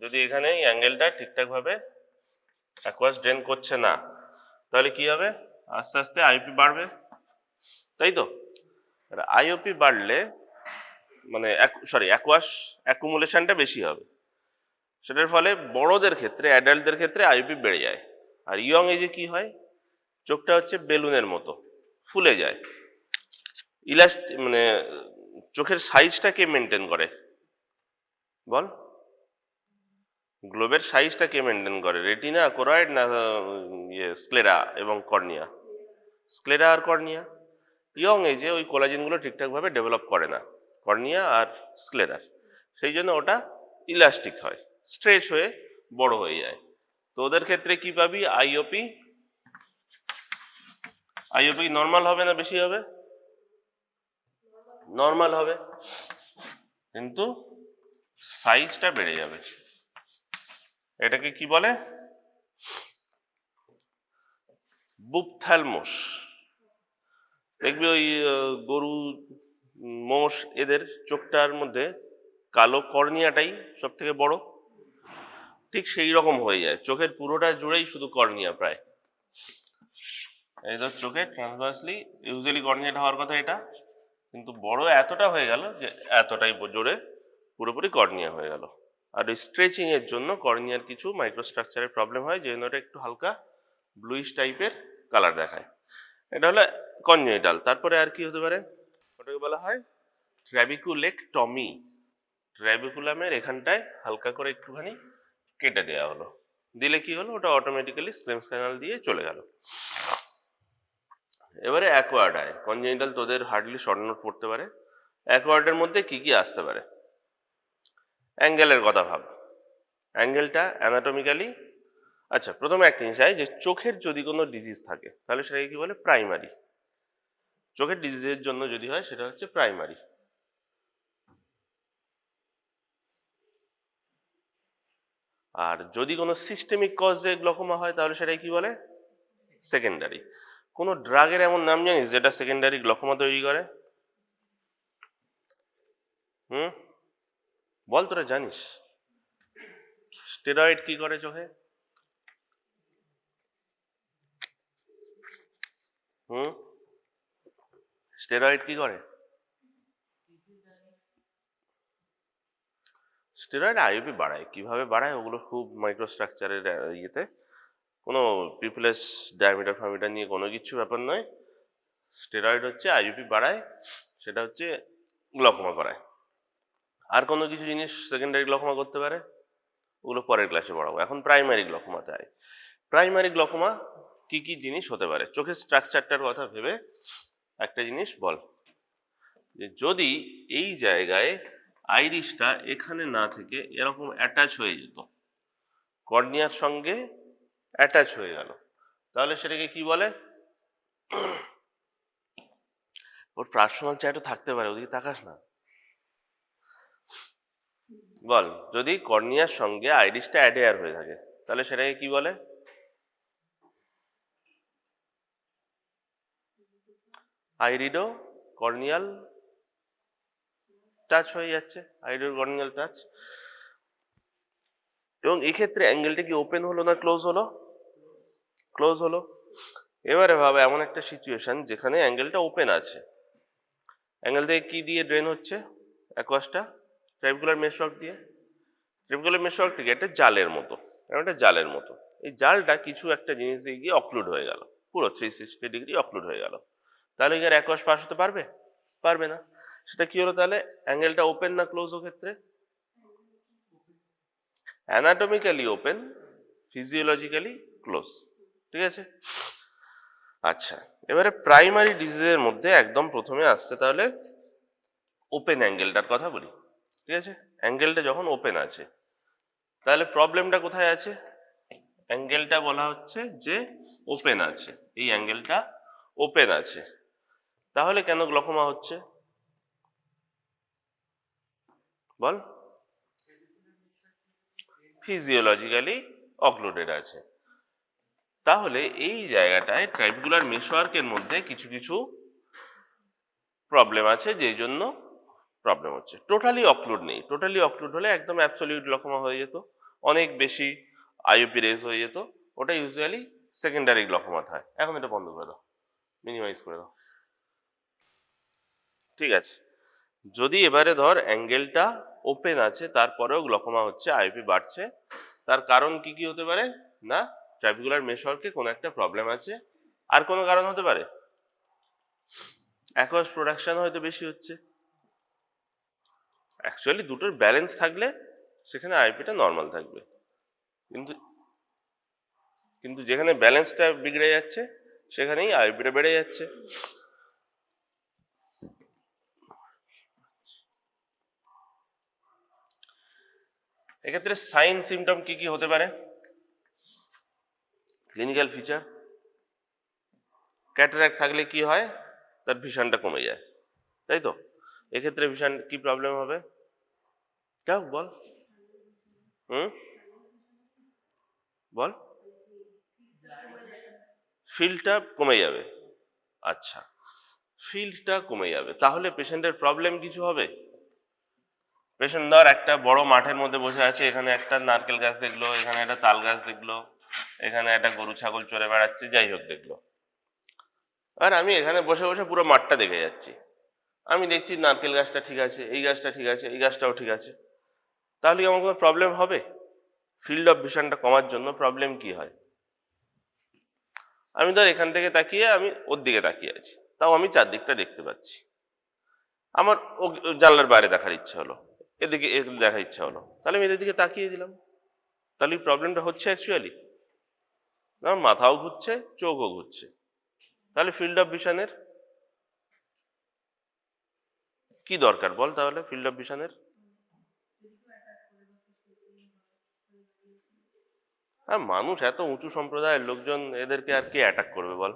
যদি এখানে অ্যাঙ্গেলটা ঠিকঠাকভাবে অ্যাকুয়াস ড্রেন করছে না, তাহলে কি হবে? আস্তে আস্তে আইওপি বাড়বে, তাই তো? আইওপি বাড়লে মানে অ্যাকুয়াস অ্যাকুমুলেশনটা বেশি হবে, সেটার ফলে বড়দের ক্ষেত্রে, অ্যাডাল্টদের ক্ষেত্রে আইওপি বেড়ে যায়। আর ইয়ং এজে কি হয়, চোখটা হচ্ছে বেলুনের মতো ফুলে যায়। মানে চোখের সাইজটা কে মেনটেন করে বল? গ্লোবের সাইজটা কে মেনটেন করে? রেটিনা, কোরয়েড না স্ক্লেরা এবং কর্নিয়া? স্ক্লেরা আর কর্নিয়া। ইয়ং এজে ওই কোলাজেনগুলো ঠিকঠাকভাবে ডেভেলপ করে না, কর্নিয়া আর স্ক্লেরার, সেই জন্য ওটা ইলাস্টিক হয়, স্ট্রেচ হয়ে বড় হয়ে যায়। তো ওদের ক্ষেত্রে কি পাবি? আইওপি নর্মাল হবে না বেশি হবে? নর্মাল হবে, কিন্তু সাইজটা বেড়ে যাবে। এটাকে কি বলে? বুপথ্যালমোস। দেখবি ওই গরু, মোষ, এদের চোখটার মধ্যে কালো কর্নিয়াটাই সব থেকে বড়, ঠিক সেই রকম হয়ে যায়, চোখের পুরোটা জুড়েই শুধু কর্নিয়া প্রায়। এই ধর চোখে ট্রান্সভার্সলি ইউজুয়ালি কর্নিয়াটা হওয়ার কথা এটা, কিন্তু বড় এতটা হয়ে গেল যে এতটাই জোরে পুরোপুরি কর্নিয়া হয়ে গেল। আর ওই স্ট্রেচিং এর জন্য কর্নিয়ার কিছু মাইক্রোস্ট্রাকচারের প্রবলেম হয়, যে জন্য এটা একটু হালকা ব্লুইশ টাইপের কালার দেখায়। এটা হলো কনজেনিটাল। তারপরে আর কি হতে পারে? ওটাকে বলা হয় ট্র্যাবিকুলেক্টমি। ট্র্যাবিকুলামের এখানটায় হালকা করে একটুখানি কেটে দেওয়া হলো, দিলে কি হলো, ওটা অটোমেটিক্যালি স্ক্লেমস ক্যানাল দিয়ে চলে গেল। এবারে অ্যাকোয়ার্ড আয়। কনজেনিটাল তোদের হার্ডলি শর্ট নোট পড়তে পারে। অ্যাকোয়ার্ডের মধ্যে কি কি আসতে পারে? অ্যাঙ্গেলের কথা ভাব। অ্যাঙ্গেলটা অ্যানাটমিক্যালি, আচ্ছা প্রথমে একটা জিনিস আছে, যে চোখের যদি কোনো ডিজিজ থাকে তাহলে সেটাকে কি বলে? প্রাইমারি। চোখের ডিজিজের জন্য যদি হয় সেটা হচ্ছে প্রাইমারি। আর যদি কোনো সিস্টেমিক কজে গ্লকোমা হয় তাহলে সেটাই কি বলে? সেকেন্ডারি। কোনো ড্রাগের এমন নাম জানিস যেটা সেকেন্ডারি গ্লকোমা তৈরি করে? বল, তোরা জানিস? স্টেরয়েড কি করে চোখে? স্টেরয়েড কি করে? স্টেরয়েড আইওপি বাড়ায়। কিভাবে বাড়ায় ওগুলো খুব মাইক্রোস্ট্রাকচারের ইয়েতে, কোনো পিপলেস ডায়ামিটার ফামিটার নিয়ে কোনো কিছু ব্যাপার নয়। স্টেরয়েড হচ্ছে আইওপি বাড়ায়, সেটা হচ্ছে গ্লকোমা করায়। আর কোনো কিছু জিনিস সেকেন্ডারি গ্লকোমা করতে পারে, ওগুলো পরের ক্লাসে পড়াবো। এখন প্রাইমারি গ্লকোমাতে আয়। প্রাইমারি গ্লকোমা কি কি জিনিস হতে পারে? চোখের স্ট্রাকচারটার কথা ভেবে একটা জিনিস বল, যে যদি এই জায়গায় আইরিশটা এখানে না থেকে এরকম অ্যাটাচ হয়ে যেত, কর্নিয়ার সঙ্গে অ্যাটাচ হয়ে গেল, তাহলে সেটাকে কি বলে? ওর পার্সোনাল চ্যাটও থাকতে পারে, ওদিকে তাকাস না। বল, যদি কর্নিয়ার সঙ্গে আইরিশটা অ্যাডেয়ার হয়ে থাকে তাহলে সেটাকে কি বলে? আইরিডো কর্নিয়াল টাচ হয়ে যাচ্ছে, আইরিডো কর্নিয়াল টাচ। এবং এক্ষেত্রে অ্যাঙ্গেলটা কি ওপেন হলো না ক্লোজ হলো? ক্লোজ হলো। এবারে ভাবে এমন একটা সিচুয়েশন যেখানে অ্যাঙ্গেলটা ওপেন আছে, অ্যাঙ্গেল থেকে কি দিয়ে ড্রেন হচ্ছে অ্যাকোয়াসটা? ট্রাইবুলার মেশওয়ার্ক দিয়ে। ট্রাইবুলার মেশওয়ার্ক থেকে একটা জালের মতো, একটা জালের মতো। এই জালটা কিছু একটা জিনিস দিয়ে গিয়ে অক্লুড হয়ে গেল, পুরো 360 ডিগ্রি অক্লুড হয়ে গেল। তাহলে কি আর অ্যাকোয়াস পাস হতে পারবে? পারবে না। সেটা কি হলো তাহলে? অ্যাঙ্গেলটা ওপেন না ক্লোজ ও ক্ষেত্রে? Anatomically open, physiologically close. ঠিক আছে? আচ্ছা, এবারে প্রাইমারি ডিজিজের মধ্যে একদম প্রথমে আসছে তাহলে ওপেন অ্যাঙ্গেলটার কথা বলি। ঠিক আছে? অ্যাঙ্গেলটা যখন ওপেন আছে তাহলে প্রবলেমটা কোথায় আছে? অ্যাঙ্গেলটা বলা হচ্ছে যে ওপেন আছে, এই অ্যাঙ্গেলটা ওপেন আছে, তাহলে কেন গ্লকোমা হচ্ছে বল? ফিজিওলজিক্যালি অক্লুডেড আছে। তাহলে এই জায়গাটায় ট্রাইবুলার মেশওয়ার্কের মধ্যে কিছু কিছু প্রবলেম আছে, যেই জন্য প্রবলেম হচ্ছে। টোটালি অক্লুড নেই, টোটালি অক্লুড হলে একদম অ্যাবসলিউট গ্লকোমা হয়ে যেত, অনেক বেশি আইওপি রেজ হয়ে যেত, ওটা ইউজুয়ালি সেকেন্ডারি গ্লকোমা হয়। এখন এটা বন্ধ করে দাও, মিনিমাইজ করে দাও। ঠিক আছে, যদি এবারে ধর অ্যাঙ্গেলটা ওপেন আছে তারপরেও গ্লকোমা হচ্ছে, আইওপি বাড়ছে, তার কারণ কি কি হতে পারে? না ট্রাবিকুলার মেশওয়ার্কে কোনো একটা প্রবলেম আছে। আর কোনো কারণ হতে পারে, অ্যাকোয়াস প্রোডাকশন হয়তো বেশি হচ্ছে। অ্যাকচুয়ালি দুটোর ব্যালেন্স থাকলে সেখানে আইওপিটা নর্মাল থাকবে, কিন্তু কিন্তু যেখানে ব্যালেন্সটা বিগড়ে যাচ্ছে সেখানেই আইওপিটা বেড়ে যাচ্ছে। এক্ষেত্রে সাইন সিমটম কি কি হতে পারে? ক্লিনিক্যাল ফিচার, ক্যাটারাক্ট থাকলে কি হয়, তার ভিশনটা কমে যায়, তাই তো? এক্ষেত্রে ভিশন কি প্রবলেম হবে? কেউ বল, বল। ফিল্ডটা কমে যাবে। আচ্ছা, ফিল্ডটা কমে যাবে, তাহলে পেশেন্টের প্রবলেম কিছু হবে? পেশেন্ট ধর একটা বড় মাঠের মধ্যে বসে আছে, এখানে একটা নারকেল গাছ দেখলো, এখানে একটা তাল গাছ দেখলো, এখানে একটা গরু ছাগল চড়ে বেড়াচ্ছে, যাই হোক দেখলো। আর আমি এখানে বসে বসে পুরো মাঠটা দেখে যাচ্ছি, আমি দেখছি নারকেল গাছটা ঠিক আছে, এই গাছটা ঠিক আছে, এই গাছটাও ঠিক আছে, তাহলে কি আমার কোনো প্রবলেম হবে? ফিল্ড অফ ভিশনটা কমার জন্য প্রবলেম কি হয়? আমি ধর এখান থেকে তাকিয়ে আমি ওর দিকে তাকিয়ে আছি, তাও আমি চারদিকটা দেখতে পাচ্ছি, আমার ও জানলার বাইরে দেখার ইচ্ছা হলো, এদিকে দেখার ইচ্ছা হলো, তাহলে আমি এদের দিকে তাকিয়ে দিলাম, তাহলে প্রবলেমটা হচ্ছে অ্যাকচুয়ালি না, মাথাও ঘুরছে চোখও ঘুরছে, তাহলে ফিল্ড অফ ভিশনের কি দরকার বল? তাহলে ফিল্ড অফ ভিশনের মানুষ এত উঁচু সম্প্রদায়ের লোকজন, এদেরকে আর কে অ্যাটাক করবে বল?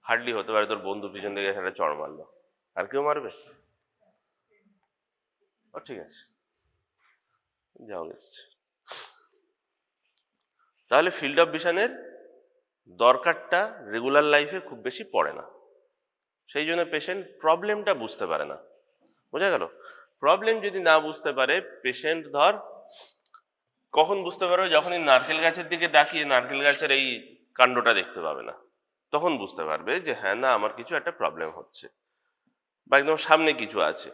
হার্ডলি হতে পারে তোর বন্ধু পিছন থেকে একটা চড় মারলো, আর কেউ মারবে? ও ঠিক আছে, যাও এসছে। তাহলে ফিল্ড অফ ভিশনের দরকারটা রেগুলার লাইফে খুব বেশি পড়ে না, সেই জন্য পেশেন্ট প্রবলেমটা বুঝতে পারে না। বোঝা গেল? প্রবলেম যদি না বুঝতে পারে পেশেন্ট, ধর কখন বুঝতে পারবে? যখন এই নারকেল গাছের দিকে তাকিয়ে নারকেল গাছের এই কাণ্ডটা দেখতে পাবে না, তখন বুঝতে পারবে যে হ্যাঁ না আমার কিছু একটা প্রবলেম হচ্ছে, বা একদম সামনে কিছু আছে,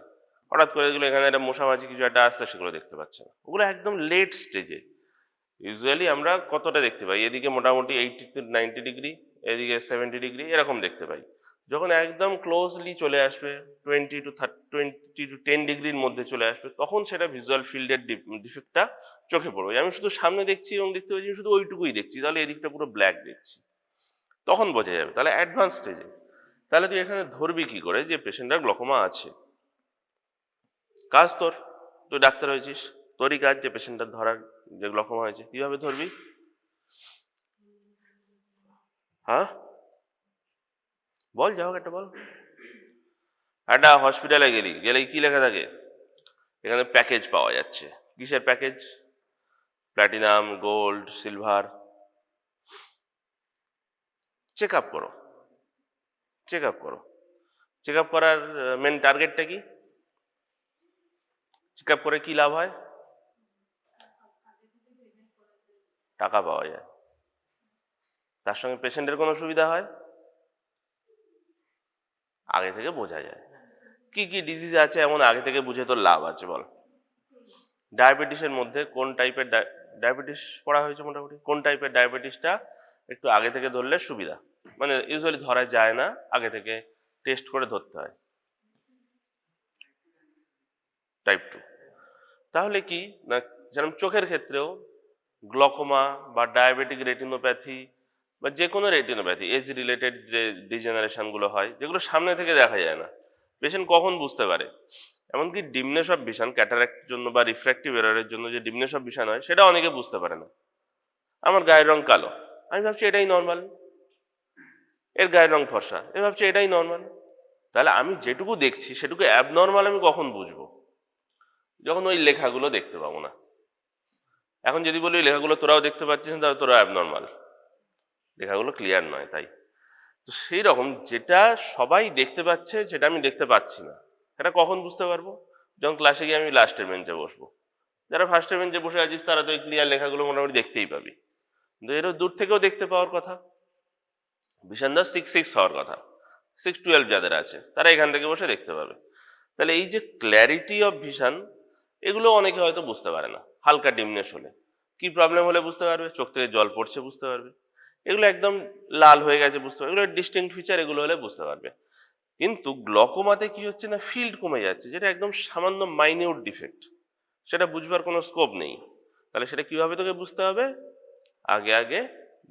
হঠাৎ করে এগুলো এখানে একটা মশামাছি কিছু একটা আসছে, সেগুলো দেখতে পাচ্ছে না, ওগুলো একদম লেট স্টেজে। ইউজুয়ালি আমরা কতটা দেখতে পাই? এদিকে মোটামুটি 80 to 90 ডিগ্রি, এদিকে 70 ডিগ্রি, এরকম দেখতে পাই। যখন একদম ক্লোজলি চলে আসবে 20 to 10 ডিগ্রির মধ্যে চলে আসবে, তখন সেটা ভিজুয়াল ফিল্ডের ডিফেক্টটা চোখে পড়বে। আমি শুধু সামনে দেখছি এবং দেখতে পাচ্ছি শুধু ওইটুকুই দেখছি, তাহলে এদিকটা পুরো ব্ল্যাক দেখছি, তখন বোঝা যাবে, তাহলে অ্যাডভান্স স্টেজে। তাহলে তুই এখানে ধরবি কি করে যে পেশেন্টের গ্লকোমা আছে? কাজ তোর, তুই ডাক্তার হয়েছিস, তোরই কাজ যে পেশেন্টটা ধরার, যে গ্লকোমা হয়েছে কিভাবে ধরবি? হ্যাঁ বল, যা হোক একটা বল। একটা হসপিটালে গেলেই কি লেখা থাকে? এখানে প্যাকেজ পাওয়া যাচ্ছে, কিসের package? Platinum, gold, silver. Check up করো, চেক আপ করো। চেক আপ করার মেন টার্গেটটা কি? চেক আপ করে কি লাভ হয়? টাকা পাওয়া যায়, তার সঙ্গে পেশেন্টের কোনো সুবিধা হয়? আগে থেকে বোঝা যায় কি কি ডিজিজ আছে, এমন আগে থেকে বুঝে তোর লাভ আছে বল? ডায়াবেটিসের মধ্যে কোন টাইপের ডায়াবেটিস পড়া হয়েছে মোটামুটি? কোন টাইপের ডায়াবেটিসটা একটু আগে থেকে ধরলে সুবিধা, মানে ইউজুয়ালি ধরা যায় না, আগে থেকে টেস্ট করে ধরতে হয়? টাইপ 2। তাহলে কি না, যেমন চোখের ক্ষেত্রেও গ্লকোমা বা ডায়াবেটিক রেটিনোপ্যাথি বা যে কোনো রেটিনোপ্যাথি, এজ রিলেটেড যে ডিজেনারেশনগুলো হয়, যেগুলো সামনে থেকে দেখা যায় না, পেশেন্ট কখন বুঝতে পারে? এমনকি ডিমনেস অফ ভিশন, ক্যাটারাক্টের জন্য বা রিফ্র্যাক্টিভ এররের জন্য যে ডিমনেস অফ ভিশন হয়, সেটা অনেকে বুঝতে পারে না। আমার গায়ের রং কালো, আমি ভাবছি এটাই নর্মাল, এর গায়ের রং ফর্সা, এ ভাবছি এটাই নর্মাল। তাহলে আমি যেটুকু দেখছি সেটুকু অ্যাবনর্মাল আমি কখন বুঝবো? যখন ওই লেখাগুলো দেখতে পাবো না। এখন যদি বলি ওই লেখাগুলো তোরাও দেখতে পাচ্ছিস না, তাহলে তোরা অ্যাবনর্মাল, লেখাগুলো ক্লিয়ার নয়। তাই তো সেই রকম যেটা সবাই দেখতে পাচ্ছে সেটা আমি দেখতে পাচ্ছি না, সেটা কখন বুঝতে পারবো? যখন ক্লাসে গিয়ে আমি লাস্টের বেঞ্চে বসবো, যারা ফার্স্ট বেঞ্চে বসে আছিস তারা তো এই ক্লিয়ার লেখাগুলো মোটামুটি দেখতেই পাবি, কিন্তু এরও দূর থেকেও দেখতে পাওয়ার কথা। ভিশন দা 6:6 হওয়ার কথা, 6:12 যাদের আছে তারা এখান থেকে বসে দেখতে পাবে। তাহলে এই যে ক্ল্যারিটি অফ ভিশন, এগুলো অনেকে হয়তো বুঝতে পারে না। হালকা ডিমনেস হলে কি প্রবলেম হলে বুঝতে পারবে, চোখ থেকে জল পড়ছে বুঝতে পারবে, এগুলো একদম লাল হয়ে গেছে বুঝতে পারবে, এগুলো ডিস্টিংক্ট ফিচার, এগুলো হলে বুঝতে পারবে। কিন্তু গ্লকোমাতে কি হচ্ছে না, ফিল্ড কমে যাচ্ছে, যেটা একদম সামান্য মাইনিউট ডিফেক্ট, সেটা বুঝবার কোনো স্কোপ নেই। তাহলে সেটা কিভাবে তোকে বুঝতে হবে, আগে আগে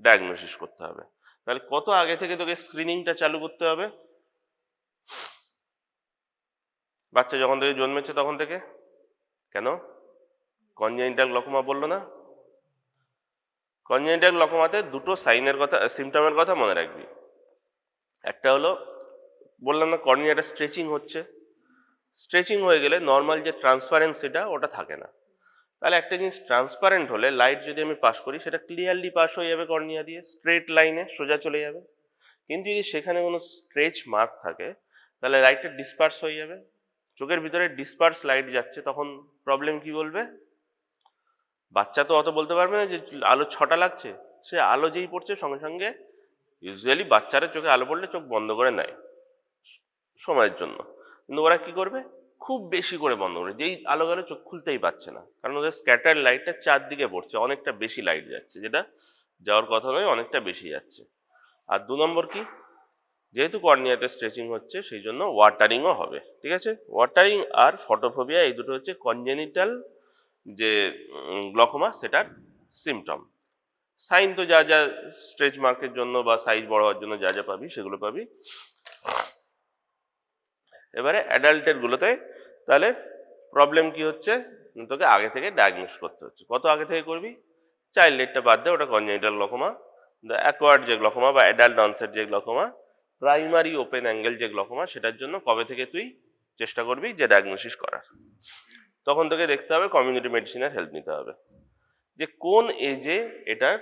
ডায়াগনোসিস করতে হবে। তাহলে কত আগে থেকে তোকে স্ক্রিনিংটা চালু করতে হবে? বাচ্চা যখন থেকে জন্মেছে তখন থেকে। কেন? কনজেনিটাল গ্লকোমা বললো না? কনজেনিটাল গ্লকোমাতে দুটো সাইনের কথা, সিমটমের কথা মনে রাখবি। একটা হলো বললাম না কর্নিয়াটা স্ট্রেচিং হচ্ছে, স্ট্রেচিং হয়ে গেলে নর্মাল যে ট্রান্সপারেন্সিটা ওটা থাকে না। তাহলে একটা জিনিস ট্রান্সপারেন্ট হলে লাইট যদি আমি পাস করি সেটা ক্লিয়ারলি পাস হয়ে যাবে কর্নিয়া দিয়ে, স্ট্রেট লাইনে সোজা চলে যাবে। কিন্তু যদি সেখানে কোনো স্ট্রেচ মার্ক থাকে তাহলে লাইটটা ডিসপার্স হয়ে যাবে। চোখের ভিতরে ডিসপার্স লাইট যাচ্ছে, তখন প্রবলেম কি বলবে? বাচ্চা তো অত বলতে পারবে না যে আলো 6টা লাগছে, সে আলো যেই পড়ছে সঙ্গে সঙ্গে, ইউজুয়ালি বাচ্চারা চোখে আলো পড়লে চোখ বন্ধ করে নেয় সময়ের জন্য, কিন্তু ওরা কি করবে, খুব বেশি করে বন্ধ করে, যেই আলো গেলে চোখ খুলতেই পারছে না, কারণ ওদের স্ক্যাটার লাইটটা চারদিকে পড়ছে, অনেকটা বেশি লাইট যাচ্ছে, যেটা যাওয়ার কথা নয়, অনেকটা বেশি যাচ্ছে। আর 2 নম্বর কি, যেহেতু কর্নিয়াতে স্ট্রেচিং হচ্ছে সেই জন্য ওয়াটারিংও হবে, ঠিক আছে? ওয়াটারিং আর ফটোফোবিয়া এই দুটো হচ্ছে কনজেনিটাল যে গ্লকোমা সেটার সিমটম। সাইন তো যা যা স্ট্রেচ মার্কের জন্য বা সাইজ বড় হওয়ার জন্য যা যা পাবি সেগুলো পাবি। এবারে অ্যাডাল্টের গুলোতে তাহলে প্রবলেম কি হচ্ছে, তোকে আগে থেকে ডায়াগনোস করতে হচ্ছে। কত আগে থেকে করবি? চাইল্ডেরটা বাদ দে, ওটা কনজেনিটাল গ্লকোমা। অ্যাকোয়ার্ড যে গ্লকোমা বা অ্যাডাল্ট অনসেট যে গ্লকোমা, প্রাইমারি ওপেন অ্যাঙ্গেল যে গ্লকোমা, সেটার জন্য কবে থেকে তুই চেষ্টা করবি যে ডায়াগনোসিস করার? তখন তোকে দেখতে হবে, কমিউনিটি মেডিসিনের হেল্প নিতে হবে, যে কোন এজে এটার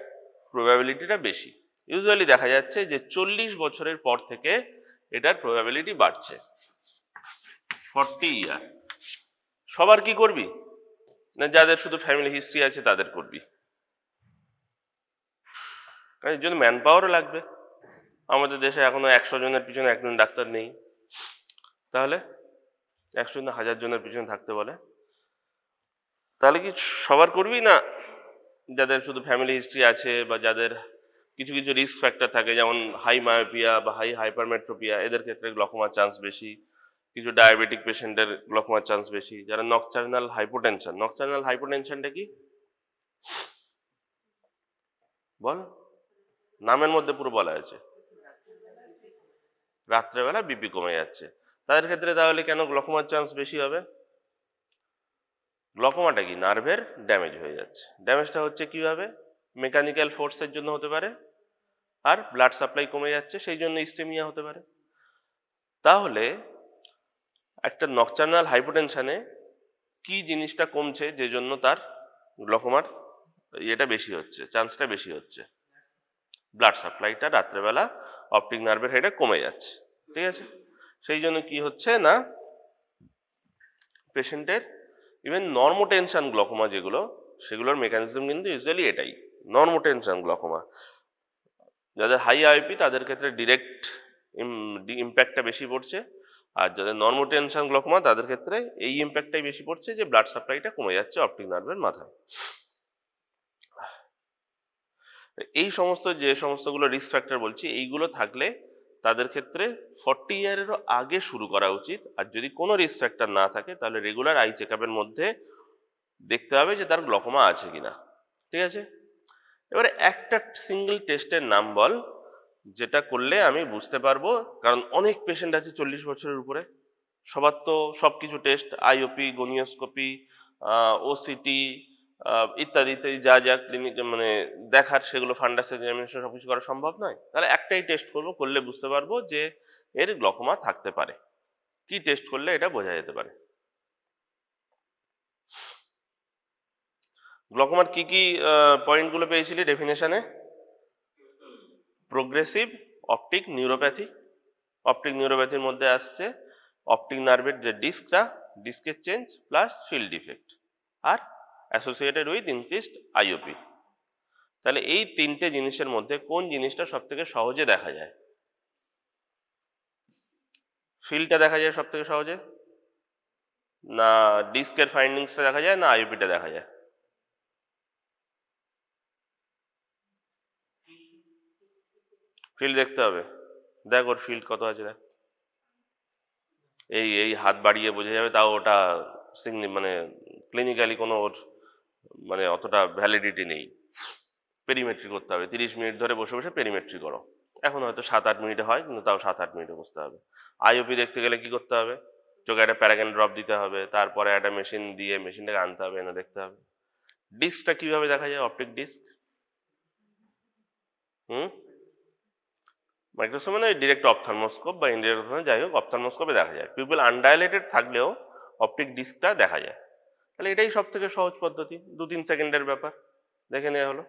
প্রবাবিলিটিটা বেশি। ইউজুয়ালি দেখা যাচ্ছে যে 40 বছরের পর থেকে এটার প্রবাবিলিটি বাড়ছে। 40 ইয়ার। সবার কি করবি না, যাদের শুধু ফ্যামিলি হিস্ট্রি আছে তাদের করবি, কারণ এর জন্য ম্যান পাওয়ারও লাগবে। আমাদের দেশে এখনো 100 জনের পিছনে একজন ডাক্তার নেই, তাহলে 100 জন 1000 জনের পিছনে থাকতে বলে, তাহলে কি সবার করবি না যাদের শুধু ফ্যামিলি হিস্ট্রি আছে বা যাদের কিছু কিছু রিস্ক ফ্যাক্টর থাকে, যেমন হাই মায়োপিয়া বা হাই হাইপারমেট্রোপিয়া, এদের ক্ষেত্রে গ্লকোমার চান্স বেশি, কিছু ডায়াবেটিক পেশেন্টের গ্লকোমার চান্স বেশি, যারা নকটার্নাল হাইপোটেনশন। নকটার্নাল হাইপোটেনশনটা কি বল, নামের মধ্যে পুরো বলা আছে, রাত্রেবেলা বিপি কমে যাচ্ছে, তাদের ক্ষেত্রে তাহলে কেন গ্লকোমার চান্স বেশি হবে? গ্লকোমাটা কি, নার্ভের ড্যামেজ হয়ে যাচ্ছে। ড্যামেজটা হচ্ছে কিভাবে? মেকানিক্যাল ফোর্সের জন্য হতে পারে, আর ব্লাড সাপ্লাই কমে যাচ্ছে সেই জন্য ইস্টেমিয়া হতে পারে। তাহলে একটা নকটার্নাল হাইপোটেনশনে কি জিনিসটা কমছে যে জন্য তার গ্লকোমার ইয়েটা বেশি হচ্ছে, চান্সটা বেশি হচ্ছে? ব্লাড সাপ্লাইটা রাত্রেবেলা অপটিক নার্ভের হেডে কমে যাচ্ছে, ঠিক আছে? সেই জন্য কি হচ্ছে না, পেশেন্টের ইভেন নর্মোটেনশন গ্লকোমা যেগুলো, সেগুলোর মেকানিজম কিন্তু ইউজুয়ালি এটাই, নর্মোটেনশন গ্লকোমা। যাদের হাই আইপি তাদের ক্ষেত্রে ডিরেক্ট ইম্প্যাক্টটা বেশি পড়ছে, আর যাদের নর্মোটেনশন গ্লকোমা তাদের ক্ষেত্রে এই ইম্প্যাক্টটাই বেশি পড়ছে যে ব্লাড সাপ্লাইটা কমে যাচ্ছে অপটিক নার্ভের মাথায়। এই সমস্ত যে সমস্তগুলো রিস্ক ফ্যাক্টর বলছি, এইগুলো থাকলে তাদের ক্ষেত্রে 40 ইয়ারেরও আগে শুরু করা উচিত। আর যদি কোনো রিস্ক ফ্যাক্টর না থাকে তাহলে রেগুলার আই চেকআপের মধ্যে দেখতে হবে যে তার গ্লকোমা আছে কিনা, ঠিক আছে? এবারে একটা সিঙ্গেল টেস্টের নাম বল যেটা করলে আমি বুঝতে পারবো, কারণ অনেক পেশেন্ট আছে 40 বছরের উপরে, সবার তো সব কিছু টেস্ট, আইওপি, গনিওস্কোপি, ওসিটি ইত্যাদি ইত্যাদি যা যা ক্লিনিক মানে দেখার, সেগুলো ফান্ডাস এক্সামিনেশন সবকিছু করা সম্ভব নয়। তাহলে একটাই টেস্ট করব, করলে বুঝতে পারবো যে এর গ্লকোমা থাকতে পারে। কি টেস্ট করলে এটা বোঝা যেতে পারে? গ্লকোমার কি কি পয়েন্টগুলো পেয়েছিলি ডেফিনেশনে? প্রোগ্রেসিভ অপটিক নিউরোপ্যাথি, অপটিক নিউরোপ্যাথির মধ্যে আসছে অপটিক নার্ভের যে ডিস্কটা, ডিস্কের change plus field defect, R associated with increased IOP. তাহলে এই তিনটে জিনিসের মধ্যে কোন জিনিসটা সব থেকে সহজে দেখা যায়? ফিল্ডটা দেখা যায় সব থেকে সহজে, না ডিস্কের ফাইন্ডিংসটা দেখা যায়, না আইওপিটা দেখা যায়? ফিল্ড দেখতে হবে। দেখ ওর ফিল্ড কত আছে দেখ, এই এই হাত বাড়িয়ে বোঝা যাবে, তাও ওটা মানে ক্লিনিক্যালি কোনো ওর মানে অতটা ভ্যালিডিটি নেই। পেরিমেট্রি করতে হবে, 30 মিনিট ধরে বসে বসে পেরিমেট্রি করো। এখন হয়তো 7-8 মিনিটে হয়, কিন্তু তাও 7-8 মিনিটে বসতে হবে। আইওপি দেখতে গেলে কি করতে হবে? চোখে একটা প্যারাগন ড্রপ দিতে হবে, তারপরে একটা মেশিন দিয়ে মেশিনটাকে আনতে হবে, এনে দেখতে হবে। ডিস্কটা কিভাবে দেখা যায়, অপটিক ডিস্ক? মাইক্রোস্কোপ মানে ডিরেক্ট অপথালমোস্কোপ বা ইনডিরেক্ট, যাই হোক অপথালমোস্কোপে দেখা যায়। পিউপিল আনডাইলেটেড থাকলেও অপটিক ডিস্কটা দেখা যায়। তাহলে এটাই সব থেকে সহজ পদ্ধতি, 2-3 সেকেন্ডের ব্যাপার, দেখে নেওয়া হলো।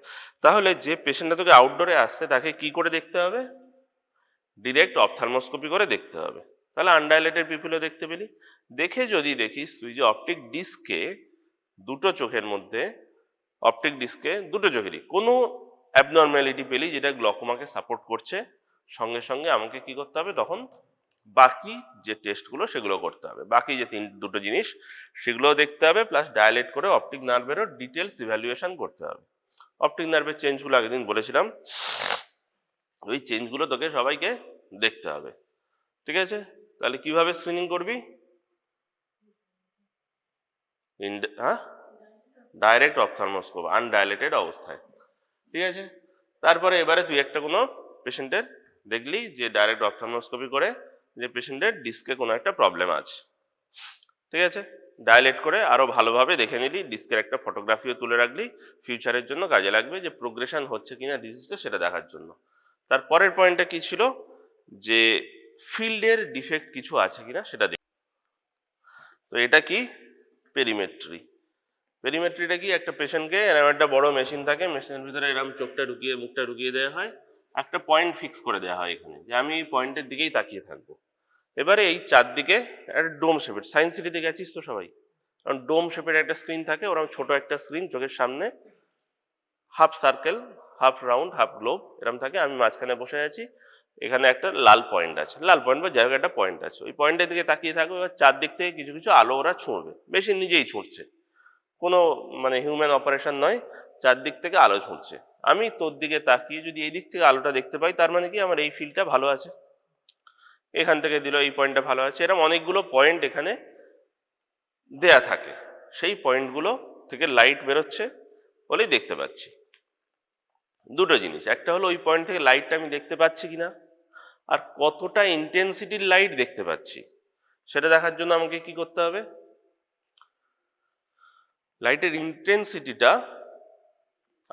তাহলে যে পেশেন্টটা তোকে আউটডোরে আসছে তাকে কি করে দেখতে হবে? ডিরেক্ট অপথালমোস্কোপি করে দেখতে হবে। তাহলে আনডাইলেটেড পিউপিলও দেখতে পেলি। দেখে যদি দেখিস তুই যে অপটিক ডিস্কে দুটো চোখের মধ্যে, অপটিক ডিস্কে দুটো চোখেরই কোনো অ্যাবনর্ম্যালিটি পেলি যেটা গ্লকোমাকে সাপোর্ট করছে, সঙ্গে সঙ্গে আমাকে কি করতে হবে তখন? বাকি যে টেস্টগুলো সেগুলো করতে হবে, বাকি যে দুটো জিনিস সেগুলোও দেখতে হবে, প্লাস ডায়ালেট করে অপটিক নার্ভেরও ডিটেলস ইভ্যালুয়েশন করতে হবে। অপটিক নার্ভের চেঞ্জগুলো আগের দিন বলেছিলাম, ওই চেঞ্জগুলো তোকে সবাইকে দেখতে হবে। ঠিক আছে, তাহলে কিভাবে স্ক্রিনিং করবি? হ্যাঁ, ডাইরেক্ট অপথালমোস্কোপ আনডাইলেটেড অবস্থায়। ঠিক আছে, তারপরে এবারে তুই একটা কোনো পেশেন্টের দেখলি যে ডাইরেক্ট অপথালমোস্কোপি করে যে পেশেন্টের ডিস্কে কোনো একটা প্রবলেম আছে। ঠিক আছে, ডাইলেট করে আরো ভালোভাবে দেখে নিলি, ডিস্কের একটা ফটোগ্রাফিও তুলে রাখলি, ফিউচারের জন্য কাজে লাগবে, যে প্রোগ্রেশন হচ্ছে কিনা ডিজিজটা সেটা দেখার জন্য। তারপরের পয়েন্টটা কি ছিল, যে ফিল্ডের ডিফেক্ট কিছু আছে কিনা সেটা দেখ। তো এটা কি? পেরিমেট্রি। পেরিমেট্রিটা কি? একটা পেশেন্টকে এরকম একটা বড় মেশিন থাকে, মেশিনের ভিতরে এরকম চোখটা ঢুকিয়ে মুখটা ঢুকিয়ে দেওয়া হয়, একটা পয়েন্ট ফিক্স করে দেওয়া হয় এখানে, যে আমি এই পয়েন্টের দিকেই তাকিয়ে থাকবো। এবারে এই চারদিকে একটা ডোম শেপের, সায়েন্স সিটিতে গেছিস তো সবাই, কারণ ডোম শেপের একটা স্ক্রিন থাকে, ওরকম ছোট একটা স্ক্রিন চোখের সামনে, half circle, half round, half globe এরকম থাকে। আমি মাঝখানে বসে আছি, এখানে একটা লাল পয়েন্ট আছে, লাল পয়েন্ট বা যাই হোক একটা পয়েন্ট আছে, ওই পয়েন্টের দিকে তাকিয়ে থাকবো। এবার চারদিক থেকে কিছু কিছু আলো ওরা ছুঁড়বে, মেশিন নিজেই ছুঁড়ছে, কোনো মানে হিউম্যান অপারেশন নয়, চারদিক থেকে আলো ছুটছে। আমি তোর দিকে তাকিয়ে যদি এই দিক থেকে আলোটা দেখতে পাই, তার মানে কি আমার এই ফিল্ডটা ভালো আছে, এখান থেকে দিল এই পয়েন্টটা ভালো আছে। এরকম অনেকগুলো পয়েন্ট এখানে দেয়া থাকে, সেই পয়েন্টগুলো থেকে লাইট বেরোচ্ছে বলেই দেখতে পাচ্ছি। দুটো জিনিস, একটা হলো ওই পয়েন্ট থেকে লাইটটা আমি দেখতে পাচ্ছি কিনা, আর কতটা ইন্টেন্সিটির লাইট দেখতে পাচ্ছি সেটা দেখার জন্য আমাকে কি করতে হবে? লাইটের ইন্টেন্সিটিটা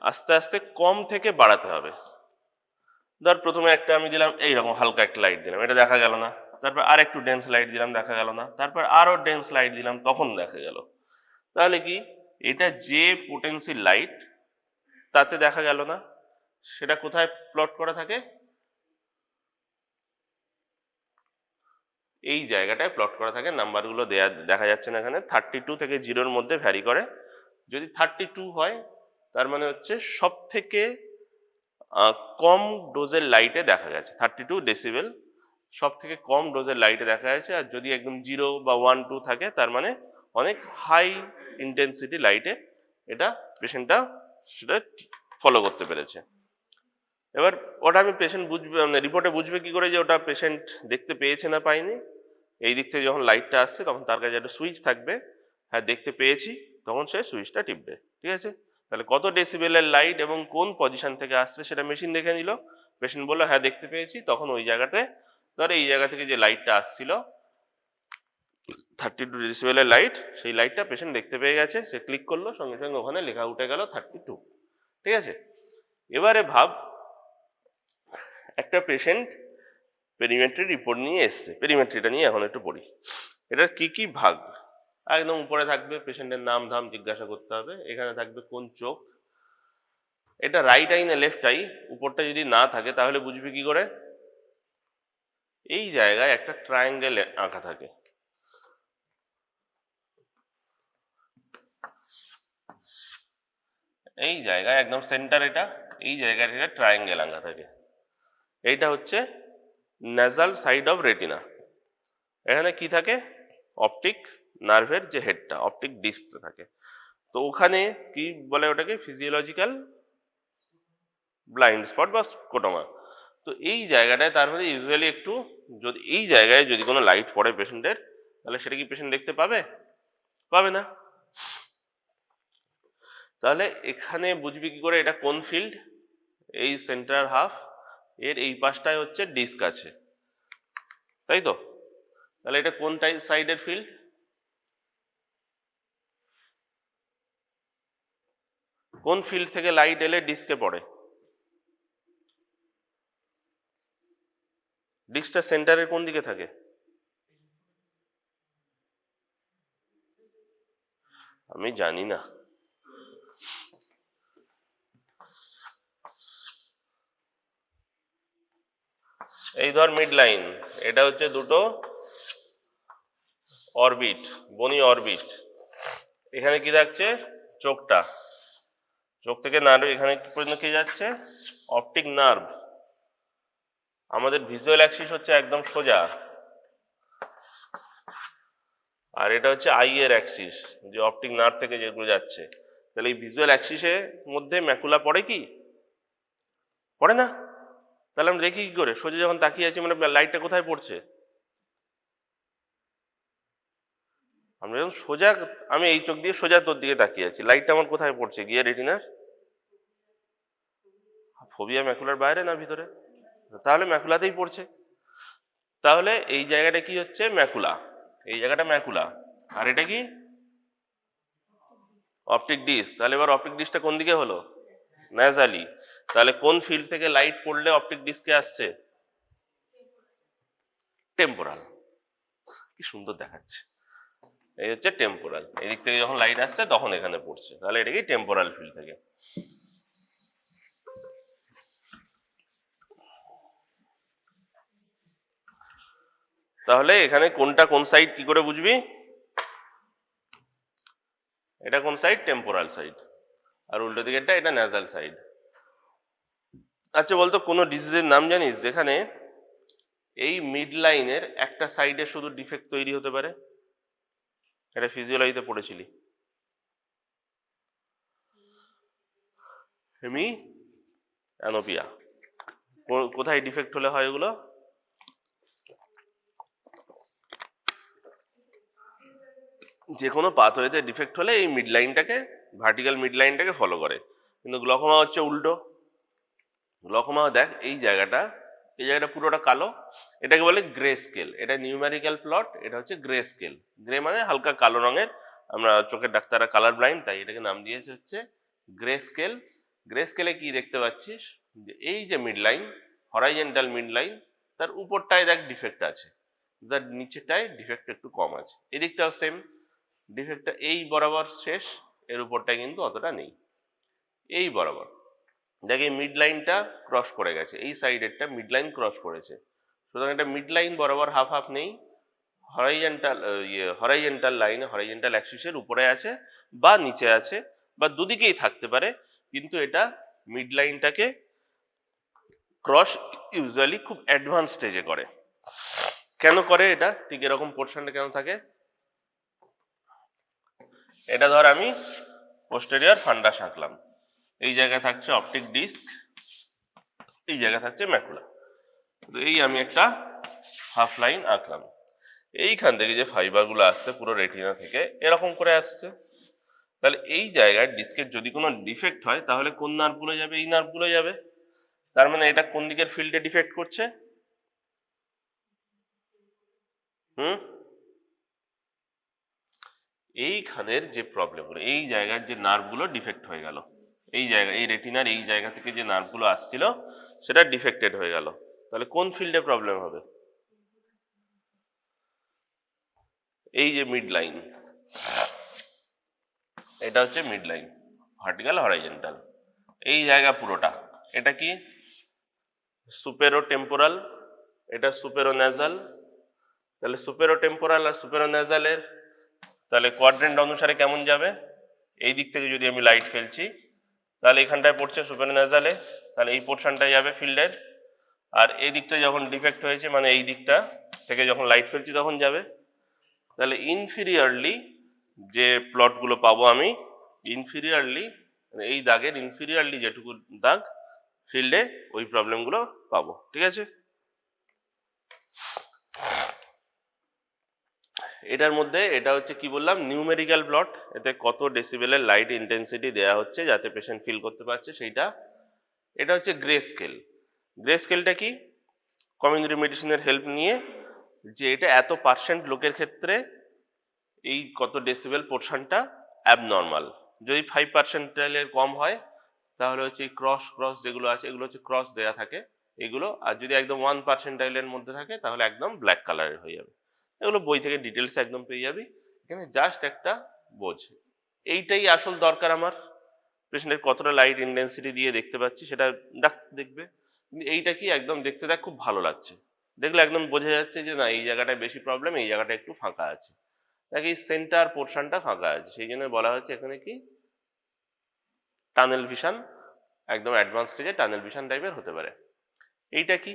আস্তে আস্তে কম থেকে বাড়াতে হবে। ধর প্রথমে একটা আমি দিলাম এইরকম হালকা একটা লাইট দিলাম, এটা দেখা গেল না, তারপর আর একটু ডেন্স লাইট দিলাম, দেখা গেল না, তারপর আরো ডেন্স লাইট দিলাম, তখন দেখা গেল। তাহলে কি, এটা যে পোটেন্সি লাইট তাতে দেখা গেল না, সেটা কোথায় প্লট করা থাকে? এই জায়গাটায় প্লট করা থাকে। নাম্বারগুলো দেয়া দেখা যাচ্ছে না এখানে, 32 থেকে 0-র মধ্যে ভ্যারি করে। যদি 32 হয় তার মানে হচ্ছে সব থেকে কম ডোজের লাইটে দেখা গেছে, 32 ডেসিবেল সব থেকে কম ডোজের লাইটে দেখা গেছে। আর যদি একদম 0 বা 1-2 থাকে তার মানে অনেক হাই ইন্টেন্সিটি লাইটে এটা পেশেন্টটা সেটা ফলো করতে পেরেছে। এবার ওটা আমি পেশেন্ট বুঝবে, মানে রিপোর্টে বুঝবে কি করে যে ওটা পেশেন্ট দেখতে পেয়েছে না পায়নি? এই দিক থেকে যখন লাইটটা আসছে তখন তার কাছে একটা সুইচ থাকবে, হ্যাঁ দেখতে পেয়েছি, তখন সে সুইচটা টিপবে। ঠিক আছে, তাহলে কত ডেসিবেলের লাইট এবং কোন পজিশন থেকে আসছে সেটা মেশিন দেখে নিল, পেশেন্ট বললো হ্যাঁ দেখতে পেয়েছি, তখন ওই জায়গাতে ধরো এই জায়গা থেকে যে লাইটটা আসছিল 32 ডেসিবেলের লাইট, সেই লাইটটা পেশেন্ট দেখতে পেয়ে গেছে, সে ক্লিক করলো, সঙ্গে সঙ্গে ওখানে লেখা উঠে গেল 32। ঠিক আছে, এবারে ভাব একটা পেশেন্ট পেরিমেট্রি রিপোর্ট নিয়ে এসছে, পেরিমেট্রিটা নিয়ে এখন একটু পড়ি। এটার কি কি ভাগ? একদম উপরে থাকবে পেশেন্টের নাম ধাম জিজ্ঞাসা করতে হবে, এখানে থাকবে কোন চোখ, এটা রাইট আই না লেফট আই, উপরটা যদি না থাকে তাহলে বুঝবি কি করে? এই জায়গায় একটা ট্রায়াঙ্গেল আঁকা থাকে, এই জায়গায় একদম সেন্টার, এটা এই জায়গায় এটা ট্রায়াঙ্গেল আঁকা থাকে। এইটা হচ্ছে ন্যাজাল সাইড অফ রেটিনা। এখানে কি থাকে? অপটিক নার্ভের যে হেডটা, অপটিক ডিস্কটা থাকে। তো ওখানে কি বলে ওটাকে? ফিজিওলজিক্যাল ব্লাইন্ড স্পট বা স্কোটোমা। তো এই জায়গাটায় তার মধ্যে ইউজুয়ালি একটু, যদি এই জায়গায় যদি কোনো লাইট পড়ে পেশেন্টের, তাহলে সেটা কি পেশেন্ট দেখতে পাবে? পাবে না। তাহলে এখানে বুঝবি কি করে এটা কোন ফিল্ড? এই সেন্টার হাফ এর এই পাশটায় হচ্ছে ডিস্ক আছে, তাই তো? তাহলে এটা কোন সাইডের ফিল্ড? কোন ফিল্ড থেকে লাইট এলে ডিস্কে পড়ে? ডিস্কটা সেন্টারের কোন দিকে থাকে? আমি জানি না। এই ধর মিড লাইন, এটা হচ্ছে দুটো অরবিট, বনি অরবিট। এখানে কি থাকছে? চোখটা। চোখ থেকে নার্ভ এখানে পর্যন্ত কি যাচ্ছে? Optic nerve. আমাদের ভিজুয়াল অ্যাক্সিস হচ্ছে একদম সোজা, আর এটা হচ্ছে আই এর অ্যাক্সিস, যে অপটিক নার্ভ থেকে যেগুলো যাচ্ছে। তাহলে এই ভিজুয়াল অ্যাক্সিসের মধ্যে ম্যাকুলা পড়ে কি? পড়ে না। তাহলে আমরা দেখি কি করে? সোজা যখন তাকিয়ে আছি, মানে লাইটটা কোথায় পড়ছে? আমরা যখন সোজা, আমি এই চোখ দিয়ে সোজা তোর দিকে তাকিয়ে আছি, লাইটটা আমার কোথায় পড়ছে? গিয়ে রেটিনার ফোবিয়া ম্যাকুলার বাইরে না ভিতরে? তাহলে ম্যাকুলাতেই পড়ছে। তাহলে এই জায়গাটা কি হচ্ছে? ম্যাকুলা। এই জায়গাটা ম্যাকুলা, আর এটা কি? Optic disc. তাহলে এবার অপটিক ডিস্কটা কোন দিকে হলো? ন্যাজালি। তাহলে কোন ফিল্ড থেকে লাইট পড়লে অপটিক ডিস্কে আসছে? টেম্পোরাল। কি সুন্দর দেখাচ্ছে। এই হচ্ছে টেম্পোরাল। এদিক থেকে যখন লাইট আসছে তখন এখানে পড়ছে, তাহলে এটা কি? টেম্পোরাল ফিল্ড থেকে। তাহলে এখানে কোনটা কোন সাইড কি করে বুঝবি? এটা কোন সাইড? Temporal side. আর উল্টো দিকেরটা এটা ন্যাজাল সাইড। আচ্ছা বলতো, কোনো ডিজিজের নাম জানিস যেখানে এই মিড লাইনের একটা সাইডে শুধু ডিফেক্ট তৈরি হতে পারে? এটা ফিজিওলজিতে পড়েছিলি। হেমি অ্যানোপিয়া। কোথায় ডিফেক্ট হলে হয় এগুলো? যে কোনো পাথওয়েতে ডিফেক্ট হলে এই মিড লাইনটাকে, ভার্টিক্যাল মিড লাইনটাকে ফলো করে। কিন্তু গ্লকোমা হচ্ছে উল্টো। গ্লকোমা দেখ এই জায়গাটা, এই জায়গাটা পুরোটা কালো, এটাকে বলে গ্রে স্কেল। এটা নিউমেরিক্যাল প্লট, এটা হচ্ছে গ্রে স্কেল। গ্রে মানে হালকা কালো রঙের। আমরা চোখের ডাক্তাররা কালার ব্লাইন্ড, তাই এটাকে নাম দিয়েছে হচ্ছে গ্রে স্কেল। গ্রে স্কেলে কি দেখতে পাচ্ছিস? যে এই যে mid line, horizontal mid line, তার উপরটায় দেখ ডিফেক্ট আছে, তার নিচেটায় ডিফেক্ট একটু কম আছে। এদিকটাও সেম, ডিফেক্টটা এই বরাবর শেষ, এর উপরটায় কিন্তু অতটা নেই। এই বরাবর দেখ এই মিড লাইনটা ক্রস করে গেছে, এই সাইডেরটা মিড লাইন ক্রস করেছে, সুতরাং এটা মিড লাইন বরাবর হাফ হাফ নেই, হরাইজেন্টাল লাইনে, হরাইজেন্টাল অ্যাক্সিসের উপরে আছে বা নিচে আছে, বা দুদিকেই থাকতে পারে, কিন্তু এটা মিড লাইনটাকে ক্রস ইউজুয়ালি খুব অ্যাডভান্স স্টেজে করে। কেন করে এটা? ঠিক এরকম পোর্শনটা কেন থাকে? এটা ধর আমি পোস্টেরিয়র ফান্ডাস আঁকলাম, এই জায়গায় থাকছে অপটিক ডিস্ক, এই জায়গায় থাকছে ম্যাকুলা। তো এই আমি একটা হাফ লাইন আঁকলাম, এইখান থেকে যে ফাইবারগুলো আসছে পুরো রেটিনা থেকে এরকম করে আসছে। তাহলে এই জায়গায় ডিস্কের যদি কোনো ডিফেক্ট হয়, তাহলে কোন নার্ভগুলো যাবে? এই নার্ভগুলো যাবে। তার মানে এটা কোন দিকের ফিল্ডে ডিফেক্ট করছে? এইখানের যে প্রবলেমগুলো, এই জায়গার যে নার্ভগুলো ডিফেক্ট হয়ে গেল, এই জায়গা, এই রেটিনার এই জায়গা থেকে যে নার্ভগুলো আসছিল সেটা ডিফেক্টেড হয়ে গেল, তাহলে কোন ফিল্ডে প্রবলেম হবে? এই যে মিড লাইন, এটা হচ্ছে মিড লাইন, ভার্টিক্যাল হরাইজেন্টাল, এই জায়গা পুরোটা, এটা কি? সুপেরো টেম্পোরাল, এটা সুপেরো ন্যাজাল। তাহলে সুপেরো টেম্পোরাল আর সুপেরো ন্যাজালের তাহলে কোয়াড্রেন্ট অনুসারে কেমন যাবে? এই দিক থেকে যদি আমি লাইট ফেলছি, তাহলে এখানটায় পড়ছে সুপারন্যাজালে, তাহলে এই পোর্শনটাই যাবে ফিল্ডের। আর এই দিকটা যখন ডিফেক্ট হয়েছে মানে এই দিকটা থেকে যখন লাইট ফেলছি তখন যাবে। তাহলে ইনফিরিয়রলি যে প্লটগুলো পাবো আমি, ইনফিরিয়রলি এই দাগের ইনফিরিয়রলি যেটুকু দাগ ফিল্ডে ওই প্রবলেমগুলো পাবো। ঠিক আছে, এটার মধ্যে এটা হচ্ছে কি বললাম, নিউমেরিক্যাল প্লট। এতে কত ডেসিবেলের লাইট ইন্টেন্সিটি দেওয়া হচ্ছে যাতে পেশেন্ট ফিল করতে পারছে সেইটা। এটা হচ্ছে গ্রে স্কেল। গ্রে স্কেলটা কি, কমিউনিটি মেডিসিনের হেল্প নিয়ে যে এটা এত পার্সেন্ট লোকের ক্ষেত্রে এই কত ডেসিবেল পোর্শনটা অ্যাবনর্মাল। যদি 5% কম হয় তাহলে হচ্ছে এই ক্রস যেগুলো আছে এগুলো হচ্ছে ক্রস দেয়া থাকে এগুলো, আর যদি একদম 1% মধ্যে থাকে তাহলে একদম ব্ল্যাক কালারের হয়ে যাবে। এগুলো বই থেকে ডিটেলস একদম পেয়ে যাবি, এখানে জাস্ট একটা বোঝ। এইটাই আসল দরকার আমার, পেশেন্টের কতটা লাইট ইন্টেন্সিটি দিয়ে দেখতে পাচ্ছি সেটা ডাক্তার দেখবে। কিন্তু এইটা কি একদম দেখতে দেখ খুব ভালো লাগছে, দেখলে একদম বোঝা যাচ্ছে যে না এই জায়গাটায় বেশি প্রবলেম, এই জায়গাটা একটু ফাঁকা আছে, দেখ এই সেন্টার পোর্শনটা ফাঁকা আছে, সেই জন্য বলা হচ্ছে এখানে কি টানেল ভিশন, একদম অ্যাডভান্স স্টেজে টানেল ভিশন টাইপের হতে পারে। এইটা কি,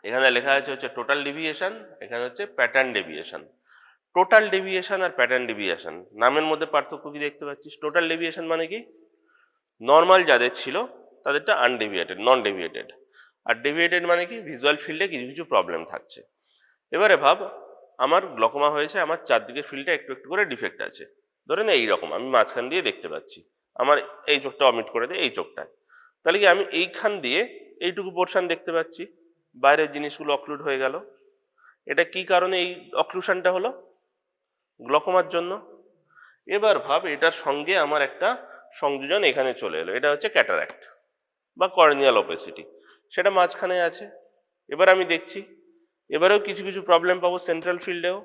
এখানে লেখা আছে হচ্ছে টোটাল ডেভিয়েশন, এখানে হচ্ছে প্যাটার্ন ডেভিয়েশন। টোটাল ডেভিয়েশন আর প্যাটার্ন ডেভিয়েশন নামের মধ্যে পার্থক্য কি দেখতে পাচ্ছিস? টোটাল ডেভিয়েশন মানে কি, নর্মাল যাদের ছিল তাদেরটা আনডেভিয়েটেড, নন ডেভিয়েটেড। আর ডেভিয়েটেড মানে কি, ভিজুয়াল ফিল্ডে কিছু কিছু প্রবলেম থাকছে। এবারে ভাব আমার গ্লকোমা হয়েছে, আমার চারদিকে ফিল্ডে একটু একটু করে ডিফেক্ট আছে, ধরে না এইরকম আমি মাঝখান দিয়ে দেখতে পাচ্ছি, আমার এই চোখটা অমিট করে দেয় এই চোখটায়, তাহলে কি আমি এইখান দিয়ে এইটুকু পোর্শন দেখতে পাচ্ছি, বাইরের জিনিসগুলো অক্লুড হয়ে গেল। এটা কি কারণে এই অক্লুশনটা হলো? গ্লকোমার জন্য। এবার ভাব এটার সঙ্গে আমার একটা সংযোজন এখানে চলে এলো, এটা হচ্ছে ক্যাটারাক্ট বা কর্নিয়াল ওপেসিটি, সেটা মাঝখানে আছে। এবার আমি দেখছি এবারেও কিছু কিছু প্রবলেম পাবো সেন্ট্রাল ফিল্ডেও।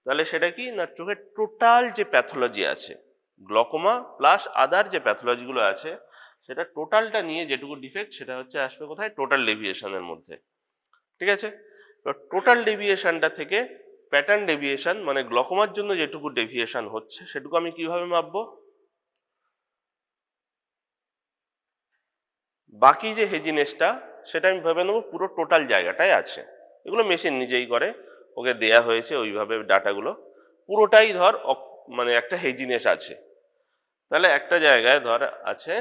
তাহলে সেটা কি না, চোখের টোটাল যে প্যাথোলজি আছে, গ্লকোমা প্লাস আদার যে প্যাথোলজিগুলো আছে সেটা টোটালটা নিয়ে যেটুকু ডিফেক্ট সেটা হচ্ছে আসবে কোথায়, টোটাল ডেভিয়েশনের মধ্যে। ঠিক আছে, টোটাল ডেভিয়েশনটা থেকে প্যাটার্ন ডেভিয়েশন মানে গ্লকোমার জন্য যেটুকু ডেভিয়েশন হচ্ছে সেটুকু আমি কিভাবে মাপবো? বাকি যে হেজিনেসটা সেটা আমি ভেবে নেবো পুরো টোটাল জায়গাটায় আছে, এগুলো মেশিন নিজেই করে, ওকে দেয়া হয়েছে ওইভাবে ডাটাগুলো, পুরোটাই ধর মানে একটা হেজিনেস আছে। তাহলে একটা জায়গায় ধর আছে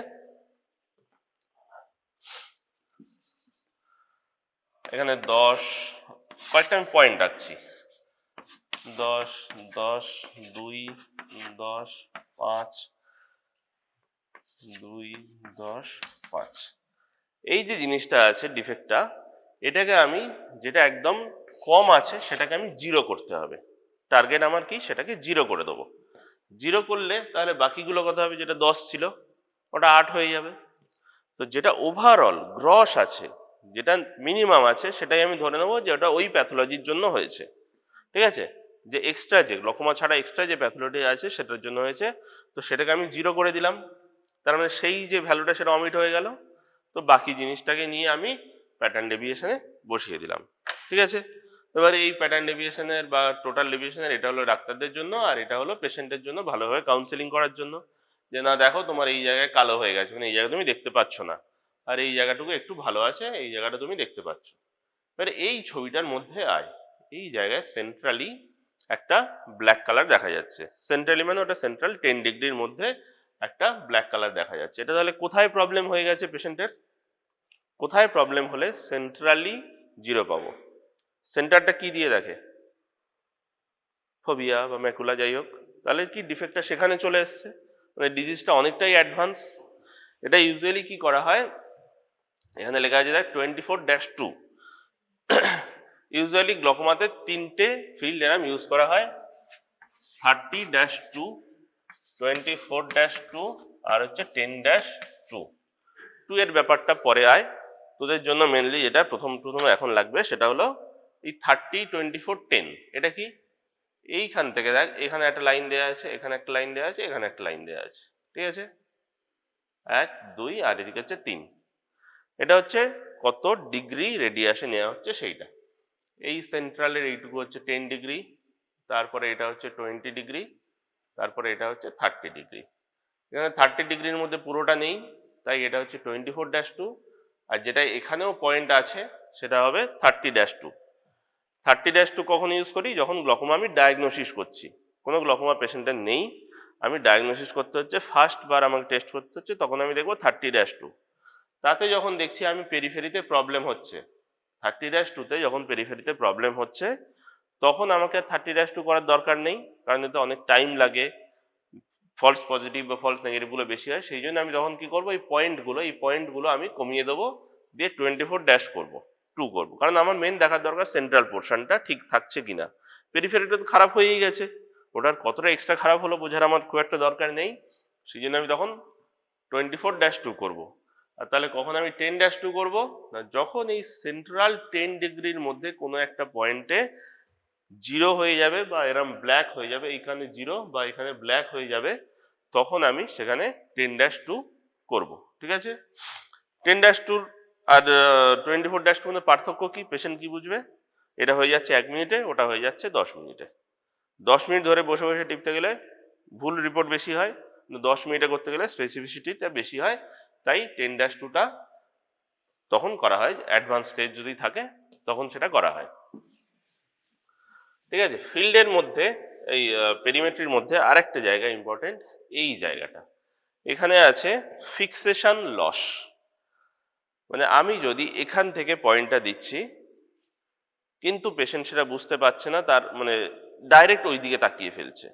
এখানে 10, কয়েকটা আমি পয়েন্ট রাখছি, 10, 10, 2, 10, 5, 2, 10, 5, এই যে জিনিসটা আছে ডিফেক্টটা, এটাকে আমি যেটা একদম কম আছে সেটাকে আমি 0 করতে হবে। টার্গেট আমার কি, সেটাকে 0 করে দেবো। 0 করলে তাহলে বাকিগুলো কত হবে, যেটা 10 ছিল ওটা 8 হয়ে যাবে। তো যেটা ওভারঅল গ্রস আছে, যেটা মিনিমাম আছে, সেটাই আমি ধরে নেবো যে ওটা ওই প্যাথোলজির জন্য হয়েছে। ঠিক আছে, যে এক্সট্রা যে গ্লকোমা ছাড়া এক্সট্রা যে প্যাথোলজি আছে সেটার জন্য হয়েছে, তো সেটাকে আমি 0 করে দিলাম। তার মানে সেই যে ভ্যালুটা সেটা অমিট হয়ে গেল, তো বাকি জিনিসটাকে নিয়ে আমি প্যাটার্ন ডেভিয়েশনে বসিয়ে দিলাম। ঠিক আছে, এবারে এই প্যাটার্ন ডেভিয়েশনের বা টোটাল ডেভিয়েশনের এটা হলো ডাক্তারদের জন্য, আর এটা হলো পেশেন্টের জন্য ভালোভাবে কাউন্সেলিং করার জন্য, যে না দেখো তোমার এই জায়গায় কালো হয়ে গেছে, মানে এই জায়গা তুমি দেখতে পাচ্ছ না, আর এই জায়গাটুকু একটু ভালো আছে, এই জায়গাটা তুমি দেখতে পাচ্ছ। এবারে এই ছবিটার মধ্যে আয়, এই জায়গায় সেন্ট্রালি একটা ব্ল্যাক কালার দেখা যাচ্ছে, সেন্ট্রালি মানে ওটা সেন্ট্রাল 10 ডিগ্রির মধ্যে একটা ব্ল্যাক কালার দেখা যাচ্ছে। এটা তাহলে কোথায় প্রবলেম হয়ে গেছে পেশেন্টের? কোথায় প্রবলেম হলে সেন্ট্রালি 0 পাবো? সেন্টারটা কি দিয়ে দেখে, ফোবিয়া বা ম্যাকুলা যাই হোক, তাহলে কি ডিফেক্টটা সেখানে চলে এসছে, মানে ডিজিজটা অনেকটাই অ্যাডভান্স। এটা ইউজুয়ালি কি করা হয়, এখানে লেখা আছে দেখ 24-2, ইউজুয়ালি গ্লকোমাতে 3টে ফিল্ড এরাম ইউজ করা হয়, 30-2, 24-2 আর হচ্ছে 10-2। 2 এর ব্যাপারটা পরে আয়, তোদের জন্য মেনলি যেটা প্রথম এখন লাগবে সেটা হলো এই 30-24-10। এটা কি, এইখান থেকে দেখ এখানে একটা লাইন দেওয়া আছে, এখানে একটা লাইন দেওয়া আছে, এখানে একটা লাইন দেওয়া আছে। ঠিক আছে, 1, 2 আর এদিকে হচ্ছে 3। এটা হচ্ছে কত ডিগ্রি রেডিয়েশন নেওয়া হচ্ছে সেইটা। এই সেন্ট্রালের এইটুকু হচ্ছে 10 ডিগ্রি, তারপরে এটা হচ্ছে 20 ডিগ্রি, তারপরে এটা হচ্ছে 30 ডিগ্রি। এখানে 30° মধ্যে পুরোটা নেই, তাই এটা হচ্ছে 24-2, আর যেটা এখানেও পয়েন্ট আছে সেটা হবে 30-2। 30-2 কখন ইউজ করি? যখন গ্লকোমা আমি ডায়াগনোসিস করছি, কোনো গ্লকোমা পেশেন্টের নেই, আমি ডায়াগনোসিস করতে হচ্ছে, ফার্স্ট বার আমাকে টেস্ট করতে হচ্ছে, তখন আমি দেখবো 30-2। তাতে যখন দেখছি আমি পেরিফেরিতে প্রবলেম হচ্ছে, 30-2তে যখন পেরিফেরিতে প্রবলেম হচ্ছে, তখন আমাকে 30-2 করার দরকার নেই, কারণ এতে অনেক টাইম লাগে, ফলস পজিটিভ বা ফলস নেগেটিভগুলো বেশি হয়। সেই জন্য আমি তখন কি করবো, এই পয়েন্টগুলো আমি কমিয়ে দেবো, দিয়ে 24-2 করবো, কারণ আমার মেন দেখার দরকার সেন্ট্রাল পোর্শনটা ঠিক থাকছে কিনা। পেরিফেরিটা তো খারাপ হয়েই গেছে, ওটার কতটা এক্সট্রা খারাপ হলো বোঝার আমার খুব একটা দরকার নেই, সেই জন্য আমি তখন 24-2 করবো। আর তাহলে কখন আমি 10-2 করবো না, যখন এই সেন্ট্রাল 10°-র মধ্যে কোনো একটা পয়েন্টে 0 হয়ে যাবে বা এরম ব্ল্যাক হয়ে যাবে, এইখানে 0 বা এখানে ব্ল্যাক হয়ে যাবে, তখন আমি সেখানে 10-2 করব। ঠিক আছে, 10-2 আর 24-2 মধ্যে পার্থক্য কি, পেশেন্ট কি বুঝবে? এটা হয়ে যাচ্ছে 1 মিনিটে, ওটা হয়ে যাচ্ছে 10 মিনিটে। 10 মিনিট ধরে বসে বসে টিপতে গেলে ভুল রিপোর্ট বেশি হয়, 10 মিনিটে করতে গেলে স্পেসিফিসিটিটা বেশি হয়, তাই 10-2টা তখন করা হয়, অ্যাডভান্স স্টেজ যদি থাকে তখন সেটা করা হয়। ঠিক আছে, ফিল্ডের মধ্যে এই পেরিমেট্রির মধ্যে আরেকটা জায়গা ইম্পর্টেন্ট, এই জায়গাটা এখানে আছে ফিক্সেশন লস। মানে আমি যদি এখান থেকে পয়েন্টটা দিচ্ছি কিন্তু পেশেন্ট সেটা বুঝতে পারছে না, তার মানে ডাইরেক্ট ওই দিকে তাকিয়ে ফেলছে,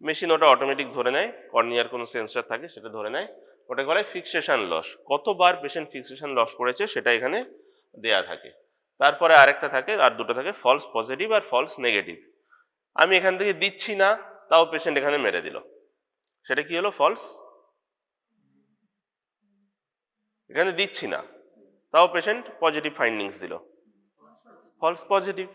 মেশিন ওটা অটোমেটিক ধরে নেয়, কর্নিয়ার কোনো সেন্সর থাকে সেটা ধরে নেয়, ওটাকে বলে ফিক্সেশন লস। কতবার পেশেন্ট ফিক্সেশন লস করেছে সেটা এখানে দেয়া থাকে। তারপরে আরেকটা থাকে, আর দুটো থাকে ফলস পজিটিভ আর ফলস নেগেটিভ। আমি এখান থেকে দিচ্ছি না, তাও পেশেন্ট এখানে মেরে দিল, সেটা কি হলো? ফলস। এখানে দিচ্ছি না, তাও পেশেন্ট পজিটিভ ফাইন্ডিংস দিল, ফলস পজিটিভ।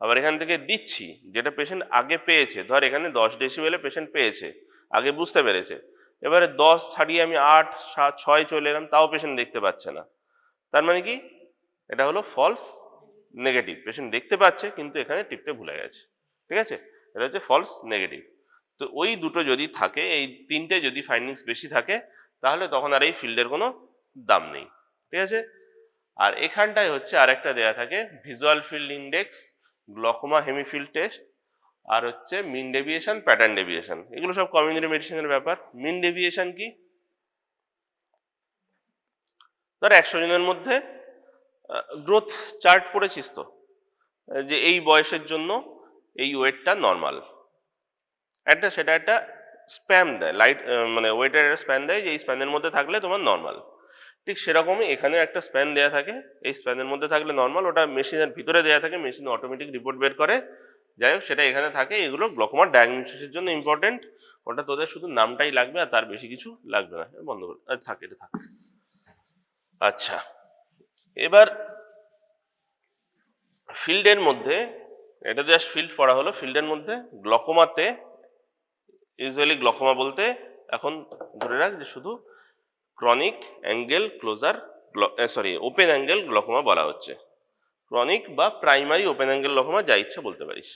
আবার এখান থেকে দিচ্ছি, যেটা পেশেন্ট আগে পেয়েছে, ধর এখানে 10 ডেসিবেলে পেশেন্ট পেয়েছে, আগে বুঝতে পেরেছে, এবারে 10 ছাড়িয়ে আমি 8, 7, 6 চলে এলাম, তাও পেশেন্ট দেখতে পাচ্ছে না, তার মানে কি? এটা হলো ফলস নেগেটিভ, পেশেন্ট দেখতে পাচ্ছে কিন্তু এখানে টিপতে ভুলে গেছে। ঠিক আছে, এটা হচ্ছে ফলস নেগেটিভ। তো ওই দুটো যদি থাকে, এই তিনটে যদি ফাইন্ডিংস বেশি থাকে, তাহলে তখন আর এই ফিল্ডের কোনো দাম নেই। ঠিক আছে, আর এখানটায় হচ্ছে আরেকটা দেয়া থাকে visual field index, glaucoma hemifield test, আর হচ্ছে মিন ডেভিয়েশন, প্যাটার্ন ডেভিয়েশন। এগুলো সব কমিউনিটি মেডিসিনের ব্যাপার। মিন ডেভিয়েশন কি? ধর 100 জনের মধ্যে গ্রোথ চার্ট পড়েছিস তো, যে এই বয়সের জন্য এই ওয়েটটা নর্মাল, সেটা একটা স্প্যান দেয়, লাইট মানে ওয়েটের একটা স্প্যান দেয়, যে এই স্প্যানের মধ্যে থাকলে তোমার নর্মাল। ঠিক সেরকমই এখানে একটা স্প্যান দেয়া থাকে, এই স্প্যানের মধ্যে থাকলে নর্মাল, ওটা মেশিনের ভিতরে দেয়া থাকে, মেশিন অটোমেটিক রিপোর্ট বের করে। যাই হোক, সেটা এখানে থাকে। এগুলো গ্লকোমার ডায়াগনোসিসের জন্য ইম্পর্টেন্ট, ওটা তোদের শুধু নামটাই লাগবে আর তার বেশি কিছু লাগবে না। বন্ধ করে থাকে, এটা থাকে। আচ্ছা, এবার ফিল্ডের মধ্যে, এটা জাস্ট ফিল্ড পড়া হলো। ফিল্ডের মধ্যে গ্লকোমাতে ইউজুয়ালি, গ্লকোমা বলতে এখন ধরে রাখ যে শুধু chronic angle closure, open angle glaucoma বলা হচ্ছে। ক্রনিক বা প্রাইমারি ওপেন অ্যাঙ্গেল গ্লকোমা, যা ইচ্ছা বলতে পারিস।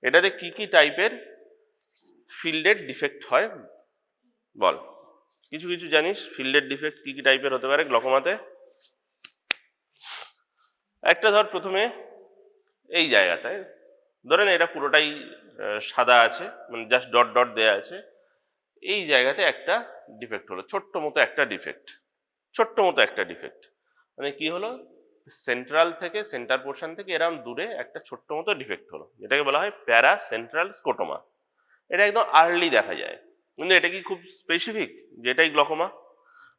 এটাতে কি কি টাইপের ফিল্ডের ডিফেক্ট হয় বল? কিছু কিছু জানিস ফিল্ডের ডিফেক্ট কি কি টাইপের হতে পারে গ্লকোমাতে? একটা ধর, প্রথমে এই জায়গাটায় ধরেন এটা পুরোটাই সাদা আছে, মানে জাস্ট ডট ডট দেয়া আছে, এই জায়গাতে একটা ডিফেক্ট হলো, ছোট্ট মতো একটা ডিফেক্ট। মানে কি হলো, সেন্ট্রাল থেকে, সেন্টার পোর্শন থেকে এরকম দূরে একটা ছোট্ট মতো ডিফেক্ট হলো, যেটাকে বলা হয় প্যারা সেন্ট্রাল স্কোটোমা। এটা একদম আর্লি দেখা যায়, কিন্তু এটা কি খুব স্পেসিফিক যে এটাই গ্লকোমা?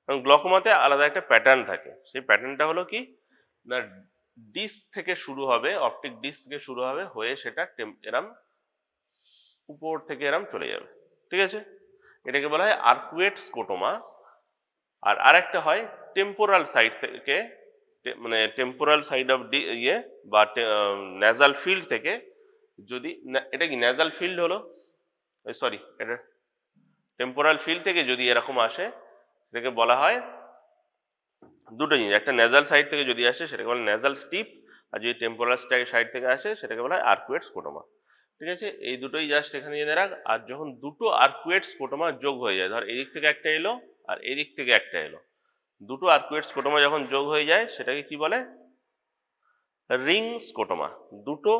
গ্লকোমাতে আলাদা একটা প্যাটার্ন থাকে, সেই প্যাটার্নটা হলো কি না, ডিস্ক থেকে শুরু হবে, অপটিক ডিস্ক থেকে শুরু হবে, হয়ে সেটা এরম উপর থেকে এরম চলে যাবে। ঠিক আছে, এটাকে বলা হয় আর্কুয়েট স্কোটোমা। আর আরেকটা হয় টেম্পোরাল সাইড থেকে, মানে টেম্পোরাল সাইড অফ বা ন্যাজাল ফিল্ড থেকে, যদি এটা কি ন্যাজাল ফিল্ড হলো, সরি, এটা টেম্পোরাল ফিল্ড থেকে যদি এরকম আসে, সেটাকে বলা হয় দুটো জিনিস, একটা ন্যাজাল সাইড থেকে যদি আসে সেটাকে বলে ন্যাজাল স্টিপ, আর যদি টেম্পোরাল সাইড থেকে আসে সেটাকে বলা হয় আর্কুয়েট স্কোটোমা। ঠিক আছে, এই দুটোই জাস্ট এখানে জেনে রাখ। আর যখন দুটো আর্কুয়েট স্পোটোমা যোগ হয়ে যায়, ধর এদিক থেকে একটা এলো আর এদিক থেকে একটা এলো, দুটো আর্কুয়েট স্পোটোমা যখন যোগ হয়ে যায় সেটাকে কি বলে? Ring scotoma. দুটো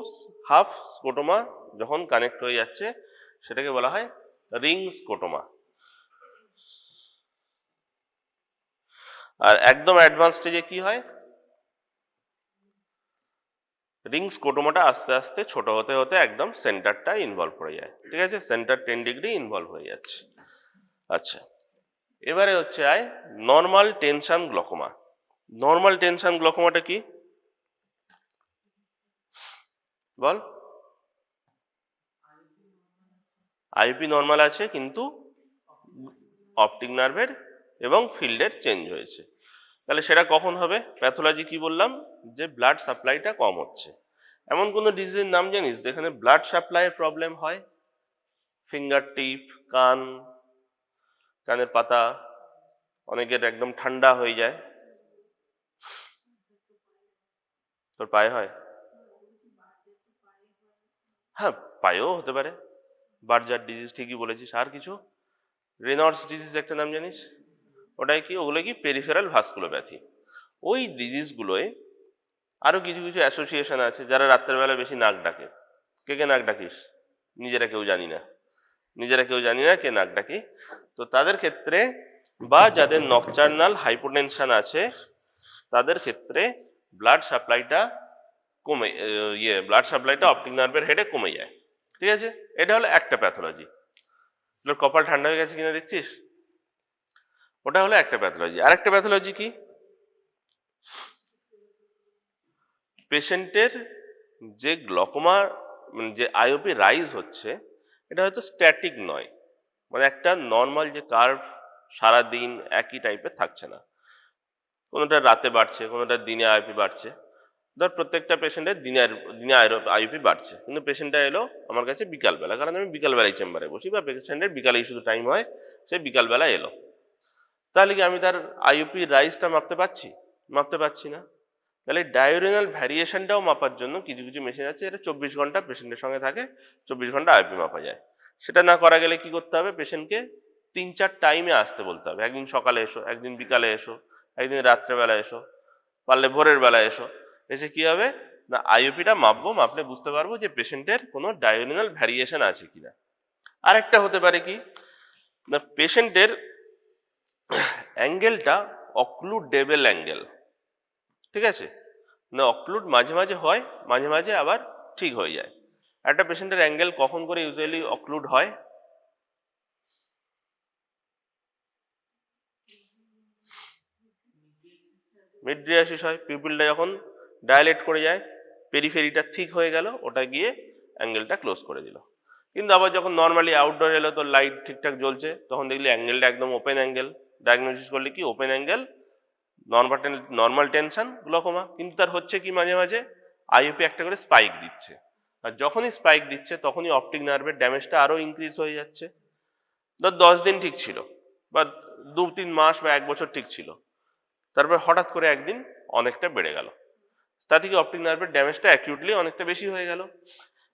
হাফ স্কোটোমা যখন কানেক্ট হয়ে যাচ্ছে সেটাকে বলা হয় রিং স্কোটোমা। আর একদম অ্যাডভান্স স্টেজে কি হয়? রিং স্কোটোমাটা আস্তে আস্তে ছোট হতে হতে একদম সেন্টারটা ইনভলভ হয়ে যায়। ঠিক আছে, সেন্টার 10 ডিগ্রি ইনভলভ হয়ে যাচ্ছে। আচ্ছা, এবারে হচ্ছে আয় normal tension glaucoma. Normal tension গ্লকোমাটা কি বল? আইপি নর্মাল আছে কিন্তু অপটিক নার্ভের এবং ফিল্ডের চেঞ্জ হয়েছে। তাহলে সেটা কখন হবে? প্যাথোলজি কি বললাম? যে ব্লাড সাপ্লাইটা কম হচ্ছে। এমন কোনো ডিজিজের নাম জানিস যেখানে ব্লাড সাপ্লাইয়ের প্রবলেম হয়? ফিঙ্গার টিপ, কান, কানের পাতা অনেকের একদম ঠান্ডা হয়ে যায়। তোর পায়ে হয়? হ্যাঁ, পায়েও হতে পারে। বার্জার ডিজিজ, ঠিকই বলেছিস। আর কিছু? রেনল্ডস ডিজিজ একটা নাম জানিস? ওটাই কি? ওগুলো কি পেরিফেরাল ভাস্কুলোপ্যাথি। ওই ডিজিজগুলোয় আরো কিছু কিছু অ্যাসোসিয়েশন আছে। যারা রাত্রের বেলা বেশি নাক ডাকে, কে কে নাক ডাকিস? নিজেরা কেউ জানি না, নিজেরা কেউ জানি না কে নাক ডাকি। তো তাদের ক্ষেত্রে বা যাদের নকচার্নাল হাইপোটেনশন আছে তাদের ক্ষেত্রে ব্লাড সাপ্লাইটা কমে ব্লাড সাপ্লাইটা অপটিক নার্ভের হেডে কমে যায়। ঠিক আছে, এটা হলো একটা প্যাথোলজি। তোর কপাল ঠান্ডা হয়ে গেছে কিনা দেখছিস? ওটা হলো একটা প্যাথোলজি। আর একটা প্যাথোলজি কি? পেশেন্টের যে গ্লকোমা মানে যে আইওপি রাইজ হচ্ছে এটা হয়তো স্ট্যাটিক নয়, মানে একটা নর্মাল যে কার্ভ সারাদিন একই টাইপের থাকছে না, কোনোটা রাতে বাড়ছে, কোনোটা দিনে আইওপি বাড়ছে। ধর প্রত্যেকটা পেশেন্টের দিনে আইওপি বাড়ছে, কিন্তু পেশেন্টটা এলো আমার কাছে বিকালবেলা, কারণ আমি বিকালবেলায় চেম্বারে বসি বা পেশেন্টের বিকালেই শুধু টাইম হয়, সে বিকালবেলা এলো। তাহলে কি আমি তার আইওপি রাইজটা মাপতে পারছি? মাপতে পারছি না। তাহলে ডায়োরিনাল ভ্যারিয়েশনটাও মাপার জন্য কিছু কিছু মেশিন আছে, এটা 24 ঘন্টা পেশেন্টের সঙ্গে থাকে, 24 ঘন্টা আইওপি মাপা যায়। সেটা না করা গেলে কি করতে হবে? পেশেন্টকে 3-4 টাইমে আসতে বলতে হবে। একদিন সকালে এসো, একদিন বিকালে এসো, একদিন রাত্রেবেলা এসো, পারলে ভোরের বেলা এসো। এসে কি হবে না, আইওপিটা মাপবো, মাপলে বুঝতে পারবো যে পেশেন্টের কোনো ডায়োরিনাল ভ্যারিয়েশন আছে কিনা। আরেকটা হতে পারে কি না, পেশেন্টের অ্যাঙ্গেলটা অক্লুডেবল অ্যাঙ্গেল। ঠিক আছে, না অক্লুড মাঝে মাঝে হয়, মাঝে মাঝে আবার ঠিক হয়ে যায়। একটা পেশেন্টের অ্যাঙ্গেল কখন করে ইউজুয়ালি অক্লুড হয়? মিডরিয়াসিস হয়, পিউপিলটা যখন ডায়ালেট করে যায়, পেরিফেরিটা ঠিক হয়ে গেল, ওটা গিয়ে অ্যাঙ্গেলটা ক্লোজ করে দিল। কিন্তু আবার যখন নর্মালি আউটডোর এলো, তো লাইট ঠিকঠাক জ্বলছে, তখন দেখলি অ্যাঙ্গেলটা একদম ওপেন অ্যাঙ্গেল। ডায়াগনোসিস করলে কি open angle normal tension glaucoma. কিন্তু তার হচ্ছে কি মাঝে মাঝে আইওপি একটা করে স্পাইক দিচ্ছে, আর যখনই স্পাইক দিচ্ছে তখনই অপটিক নার্ভের ড্যামেজটা আরো ইনক্রিজ হয়ে যাচ্ছে। ধর 10 দিন ঠিক ছিল, বা 2-3 মাস বা 1 বছর ঠিক ছিল, তারপর হঠাৎ করে একদিন অনেকটা বেড়ে গেল, তা থেকে অপটিক নার্ভের ড্যামেজটা অ্যাকিউটলি অনেকটা বেশি হয়ে গেল।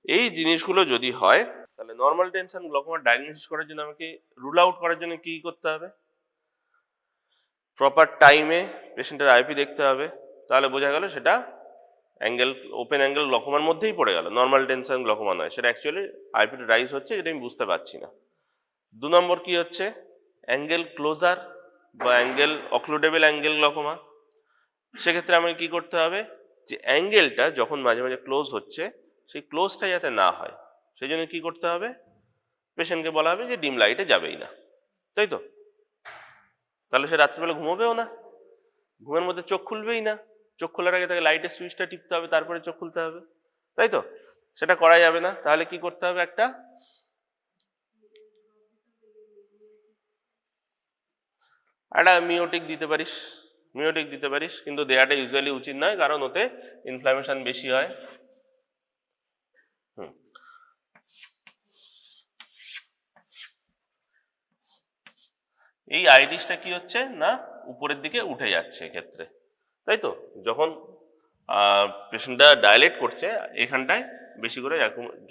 এই জিনিসগুলো যদি হয়, তাহলে নর্মাল টেনশন গ্লকোমা ডায়াগনোসিস করার জন্য আমাকে রুল আউট করার জন্য কি করতে হবে? প্রপার টাইমে পেশেন্টের আইপি দেখতে হবে, তাহলে বোঝা গেল সেটা অ্যাঙ্গেল ওপেন অ্যাঙ্গেল গ্লকোমার মধ্যেই পড়ে গেল, নর্মাল টেনশন গ্লকোমা নয়, সেটা অ্যাকচুয়ালি আইপিটা রাইজ হচ্ছে, যেটা আমি বুঝতে পারছি না। 2 নম্বর কি হচ্ছে? অ্যাঙ্গেল ক্লোজার বা অ্যাঙ্গেল অক্লুডেবল অ্যাঙ্গেল গ্লকোমা। সেক্ষেত্রে আমাকে কি করতে হবে? যে অ্যাঙ্গেলটা যখন মাঝে মাঝে ক্লোজ হচ্ছে, সেই ক্লোজটা যাতে না হয় সেই জন্য কি করতে হবে? পেশেন্টকে বলা হবে যে ডিম লাইটে যাবেই না, তাই তো? তাহলে সে রাত্রিবেলা ঘুমোবেও না, ঘুমের মধ্যে চোখ খুলবেই না, চোখ খোলার আগে তাকে লাইটের সুইচটা টিপতে হবে, তারপরে চোখ খুলতে হবে, তাই তো? সেটা করা যাবে না। তাহলে কি করতে হবে? একটা মিওটিক দিতে পারিস, মিওটিক দিতে পারিস, কিন্তু দেয়াটা ইউজুয়ালি উচিত নয়, কারণ ওতে ইনফ্লামেশন বেশি হয়। এই আইরিসটা কি হচ্ছে না, উপরের দিকে উঠে যাচ্ছে এক্ষেত্রে, তাই তো? যখন পেশেন্টটা ডাইলেট করছে, এখানটায় বেশি করে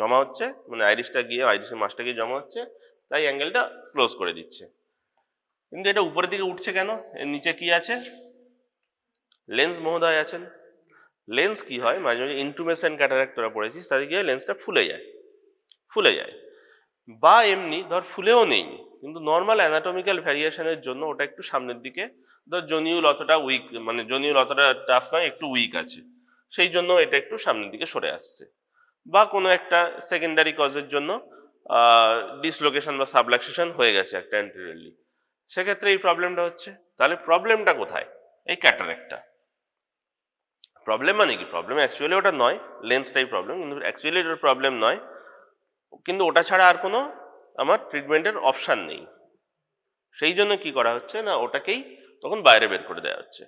জমা হচ্ছে, মানে আইরিসটা গিয়ে আইরিসের মাসটা গিয়ে জমা হচ্ছে, তাই অ্যাঙ্গেলটা ক্লোজ করে দিচ্ছে। কিন্তু এটা উপরের দিকে উঠছে কেন? এর নিচে কি আছে? লেন্স মহোদয় আছেন। লেন্স কি হয়, মাঝে মাঝে ইন্ট্রুমেশন ক্যাটারাক্ট তোরা পড়েছিস, তাদের গিয়ে লেন্সটা ফুলে যায় বা এমনি ধর ফুলেও নেই, কিন্তু নর্মাল অ্যানাটমিক্যাল ভ্যারিয়েশনের জন্য ওটা একটু সামনের দিকে, ধর জনিউল অতটা উইক, মানে জনিউল অতটা টাফ নয়, একটু উইক আছে, সেই জন্য এটা একটু সামনের দিকে সরে আসছে, বা কোনো একটা সেকেন্ডারি কজের জন্য ডিসলোকেশন বা সাবলাক্সেশন হয়ে গেছে একটা অ্যান্টেরিয়রলি, সেক্ষেত্রে এই প্রবলেমটা হচ্ছে। তাহলে প্রবলেমটা কোথায়? এই ক্যাটারাক্টটা। প্রবলেম মানে কি? প্রবলেম অ্যাকচুয়ালি ওটা নয়, লেন্সটাই প্রবলেম, কিন্তু অ্যাকচুয়ালি ওটার প্রবলেম নয়, কিন্তু ওটা ছাড়া আর কোনো আমার ট্রিটমেন্টের অপশান নেই। সেই জন্য কি করা হচ্ছে না, ওটাকেই তখন বাইরে বের করে দেওয়া হচ্ছে।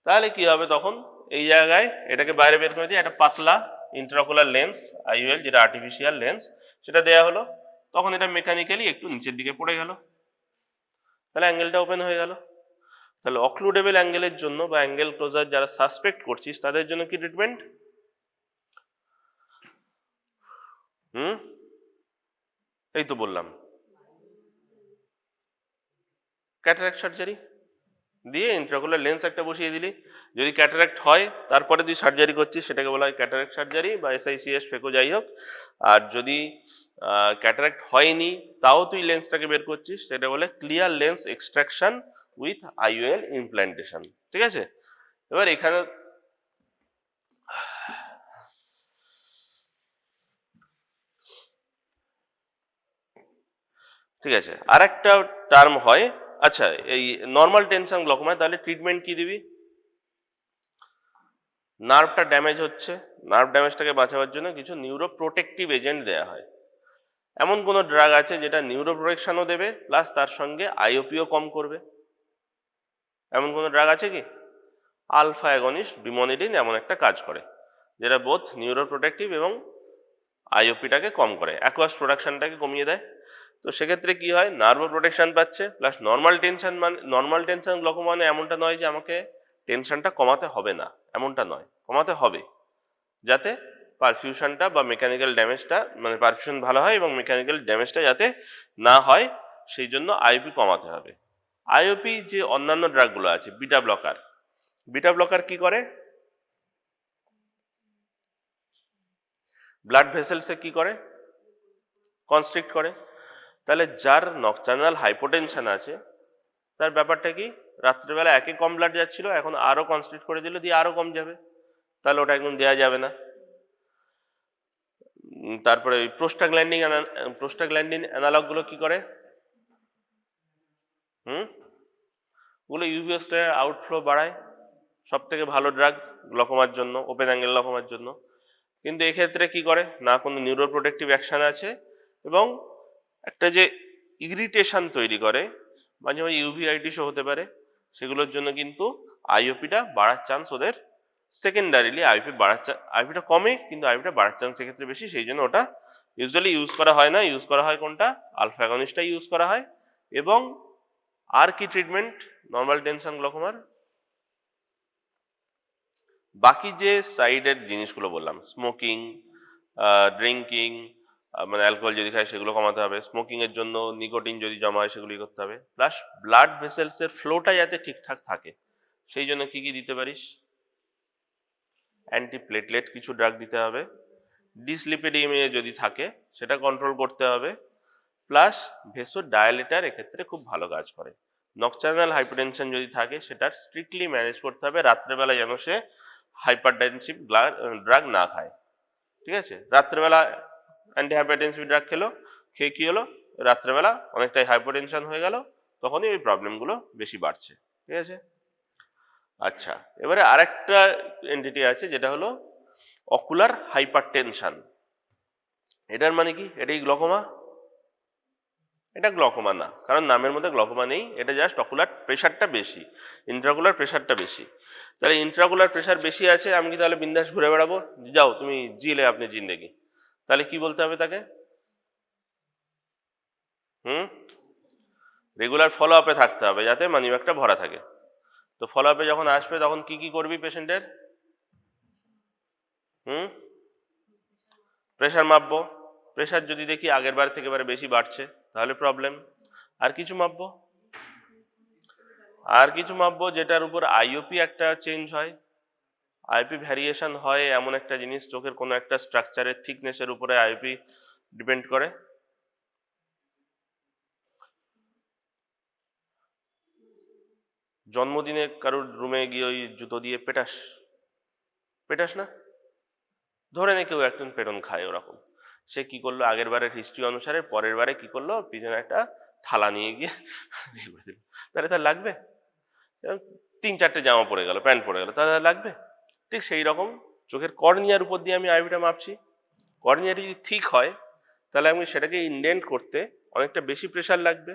তাহলে কি হবে তখন? এই জায়গায় এটাকে বাইরে বের করে দিয়ে একটা পাতলা ইন্ট্রাকুলার লেন্স আইওএল, যেটা আর্টিফিশিয়াল লেন্স, সেটা দেয়া হলো, তখন এটা মেকানিক্যালি একটু নিচের দিকে পড়ে গেল, তাহলে অ্যাঙ্গেলটা ওপেন হয়ে গেল। তাহলে অক্লুডেবল অ্যাঙ্গেলের জন্য বা অ্যাঙ্গেল ক্লোজার যারা সাসপেক্ট করছিস তাদের জন্য কি ট্রিটমেন্ট? এই তো বললাম, ক্যাটারাক্ট সার্জারি দিয়ে ইন্ট্রাকুলার লেন্স একটা বসিয়ে দিলি। যদি ক্যাটারাক্ট হয় তারপরে তুই সার্জারি করছিস, সেটাকে বলা হয় ক্যাটারাক্ট সার্জারি বা SICS ফেকো, যাই হোক। আর যদি ক্যাটারাক্ট হয়নি তাও তুই লেন্সটাকে বের করছিস, সেটা বলে clear lens extraction with IOL implantation. ঠিক আছে? এবার এখানে ঠিক আছে, আর একটা টার্ম হয়। আচ্ছা, এই নর্মাল টেনশন গ্লকোমায় তাহলে ট্রিটমেন্ট কি দিবি? নার্ভটা ড্যামেজ হচ্ছে, নার্ভ ড্যামেজটাকে বাঁচাবার জন্য কিছু নিউরো প্রোটেক্টিভ এজেন্ট দেওয়া হয়। এমন কোনো ড্রাগ আছে যেটা নিউরো প্রোটেকশনও দেবে প্লাস তার সঙ্গে আইওপিও কম করবে? এমন কোনো ড্রাগ আছে কি? আলফা অ্যাগনিস্ট বিমনিডিন এমন একটা কাজ করে, যেটা বোথ নিউরো প্রোটেক্টিভ এবং আইওপিটাকে কম করে, অ্যাকোয়াস প্রোডাকশনটাকে কমিয়ে দেয়। তো সেক্ষেত্রে কি হয়, নার্ভো প্রোটেকশন পাচ্ছে প্লাস নর্মাল টেনশন। মানে নর্মাল টেনশন গ্লকোমা মানে এমনটা নয় যে আমাকে টেনশনটা কমাতে হবে না, এমনটা নয়, কমাতে হবে, যাতে পারফিউশনটা বা মেকানিক্যাল ড্যামেজটা, মানে পারফিউশন ভালো হয় এবং মেকানিক্যাল ড্যামেজটা যাতে না হয়, সেই জন্য আইওপি কমাতে হবে। আইওপি যে অন্যান্য ড্রাগগুলো আছে, বিটা ব্লকার, বিটা ব্লকার কি করে? ব্লাড ভেসেলসে কি করে? কনস্ট্রিক্ট করে। তাহলে যার নকটার্নাল হাইপোটেনশন আছে তার ব্যাপারটা কি, রাত্রেবেলা একে কম ব্লাড যাচ্ছিল, এখন আরো কনস্ট্রিক্ট করে দিল, দিয়ে আরো কম যাবে, তাহলে ওটা একদম দেওয়া যাবে না। তারপরে ওই প্রোস্টাগ্ল্যান্ডিন অ্যানালগগুলো কি করে? ওগুলো ইউভিওস্টেরয়েড আউটফ্লো বাড়ায়, সব থেকে ভালো ড্রাগ গ্লকোমার জন্য, ওপেন অ্যাঙ্গেল গ্লকোমার জন্য। কিন্তু এক্ষেত্রে কি করে না, কোনো নিউরো প্রোটেক্টিভ অ্যাকশন আছে এবং একটা যে ইরিটেশন তৈরি করে, মাঝে মাঝে ইউভিআইটিসও হতে পারে, সেগুলোর জন্য কিন্তু আইওপিটা বাড়ার চান্স ওদের সেকেন্ডারিলি আইওপিটা কমে, কিন্তু আইওপিটা বাড়ার চান্স সেক্ষেত্রে বেশি, সেই জন্য ওটা ইউজুয়ালি ইউজ করা হয় না। ইউজ করা হয় কোনটা? আলফা অ্যাগনিস্টটা ইউজ করা হয়। এবং আর কি ট্রিটমেন্ট নর্মাল টেনশন গ্লকোমার? বাকি যে সাইডের জিনিসগুলো বললাম, স্মোকিং, ড্রিঙ্কিং, মানে অ্যালকোহল যদি খায় সেগুলো কমাতে হবে, স্মোকিং এর জন্য নিকোটিন যদি জমা হয় সেগুলি করতে হবে, প্লাস ব্লাড ভেসেলস এর ফ্লোটা যাতে ঠিকঠাক থাকে, সেই জন্য কি কি দিতে পারিস? অ্যান্টিপ্লেটলেট কিছু ড্রাগ দিতে হবে, ডিসলিপিডিমিয়া যদি থাকে সেটা কন্ট্রোল করতে হবে, প্লাস ভেসো ডায়ালেটার এক্ষেত্রে খুব ভালো কাজ করে। নকটার্নাল হাইপারটেনশন যদি থাকে সেটার স্ট্রিক্টলি ম্যানেজ করতে হবে, রাত্রেবেলা যেন সে হাইপারটেনসিভ ড্রাগ না খায়। ঠিক আছে? রাত্রেবেলা অ্যান্টি হাইপারটেনসিভ ড্রাগ খেয়ে কি হলো, রাত্রেবেলা অনেকটাই হাইপারটেনশন হয়ে গেল, তখনই ওই প্রবলেমগুলো বেশি বাড়ছে। ঠিক আছে? আচ্ছা, এবারে আরেকটা এন্টিটি আছে যেটা হলো অকুলার হাইপারটেনশন। এটার মানে কি? এটাই গ্লকোমা? এটা গ্লকোমা না, কারণ নামের মধ্যে গ্লকোমা নেই, এটা জাস্ট অকুলার প্রেশারটা বেশি, ইন্ট্রাকুলার প্রেশারটা বেশি। তাহলে ইন্ট্রাকুলার প্রেশার বেশি আছে, আমি কি তাহলে বিন্দাস ঘুরে বেড়াবো? যাও তুমি জিলে আপনি জিন্দেগি, তাহলে কি বলতে হবে তাকে? রেগুলার ফলো আপে থাকতে হবে যাতে মানিব্যাগটা ভরা থাকে। তো ফলো আপে যখন আসবে তখন কি কি করবি পেশেন্টের? হুম, প্রেশার মাপবো। প্রেশার যদি দেখি আগের বার থেকে এবারে বেশি বাড়ছে তাহলে প্রবলেম। আর কিছু মাপবো, যেটার উপর আইওপি একটা চেঞ্জ হয়, আইপি ভ্যারিয়েশন হয়, এমন একটা জিনিস চোখের কোনো একটা স্ট্রাকচারের থিকনেসের উপরে আইপি ডিপেন্ড করে। জন্মদিনে কারোর রুমে গিয়ে ওই জুতো দিয়ে পেটাস, পেটাস না, ধরে নে কেউ একজন পেটন খায় ওরকম, সে কি করলো আগের বারের হিস্ট্রি অনুসারে পরের বারে কি করলো, পিছনে একটা থালা নিয়ে গিয়ে তাহলে তার লাগবে? তিন চারটে জামা পরে গেল, প্যান্ট পরে গেল, তাহলে লাগবে? ঠিক সেই রকম চোখের কর্নিয়ার উপর দিয়ে আমি আইপিটা মাপছি। কর্নিয়া যদি ঠিক হয় তাহলে আমি সেটাকে ইন্ডেন্ট করতে অনেকটা বেশি প্রেশার লাগবে।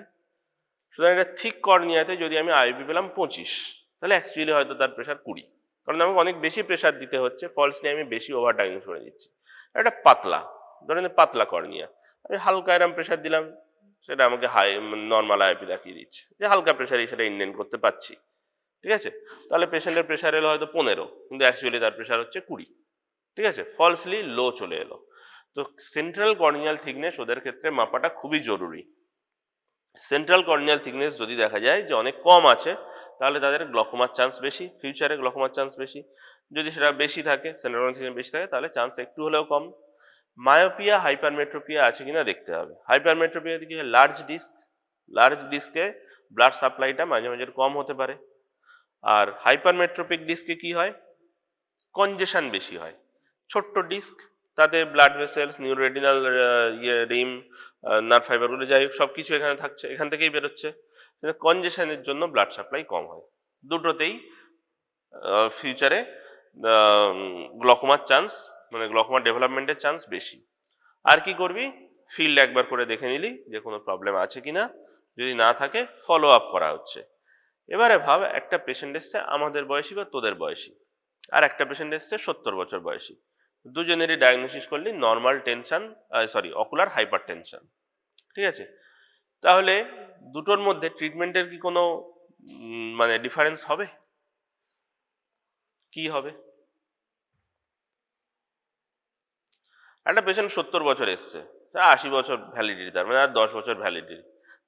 সুতরাং একটা থিক কর্নিয়াতে যদি আমি আইপি পেলাম 25, তাহলে অ্যাকচুয়ালি হয়তো তার প্রেশার 20, কারণ আমাকে অনেক বেশি প্রেশার দিতে হচ্ছে, ফলসলি আমি বেশি ওভার ডায়াগনোস করে দিচ্ছি। একটা পাতলা, ধরেন পাতলা কর্নিয়া, আমি হালকা এরম প্রেশার দিলাম, সেটা আমাকে হাই নর্মাল আইপি দেখিয়ে দিচ্ছে যে হালকা প্রেশারই সেটা ইন্ডেন্ট করতে পারছি। ঠিক আছে, তাহলে পেশেন্টের প্রেশার এলো হয়তো 15, কিন্তু অ্যাকচুয়ালি তার প্রেশার হচ্ছে 20। ঠিক আছে, ফলসলি লো চলে এলো। তো সেন্ট্রাল কর্নিয়াল থিকনেস ওদের ক্ষেত্রে মাপাটা খুবই জরুরি। সেন্ট্রাল কর্নিয়াল থিকনেস যদি দেখা যায় যে অনেক কম আছে, তাহলে তাদের গ্লকোমার চান্স বেশি, ফিউচারে গ্লকোমার চান্স বেশি। যদি সেটা বেশি থাকে, সেন্ট্রাল কর্নিয়াল থিকনেস বেশি থাকে, তাহলে চান্স একটু হলেও কম। মায়োপিয়া, হাইপারমেট্রোপিয়া আছে কিনা দেখতে হবে। হাইপারমেট্রোপিয়া কি হয়, লার্জ ডিস্কে ব্লাড সাপ্লাইটা মাঝে মাঝে কম হতে পারে। আর হাইপারমেট্রোপিক ডিস্কে কি হয়, কনজেশন বেশি হয়। ছোট্ট ডিস্ক, তাতে ব্লাড ভেসেলস, নিউরোরেটিনাল রিম, নার্ভ ফাইবারগুলো যাই হোক সব কিছু এখানে থাকছে, এখান থেকেই বেরোচ্ছে। কনজেশনের জন্য ব্লাড সাপ্লাই কম হয়। দুটোতেই ফিউচারে গ্লকোমার চান্স, মানে গ্লকোমার ডেভেলপমেন্টের চান্স বেশি। আর কি করবি, ফিল্ড একবার করে দেখে নিলি যে কোনো প্রবলেম আছে কিনা, যদি না থাকে ফলো আপ করা হচ্ছে। এবারে ভাব, একটা পেশেন্ট এসছে আমাদের বয়সী বা তোদের বয়সী, আর একটা পেশেন্ট এসছে 70 বছর বয়সী, দুজনেরই ডায়াগনোসিস করলি normal tension, ocular hyper tension. ঠিক আছে, তাহলে দুটোর মধ্যে ট্রিটমেন্টের কি কোনো মানে ডিফারেন্স হবে? কি হবে? একটা পেশেন্ট 70 বছর এসছে, 80 বছর ভ্যালিডিটি, তার মানে আর 10 বছর ভ্যালিডিটি,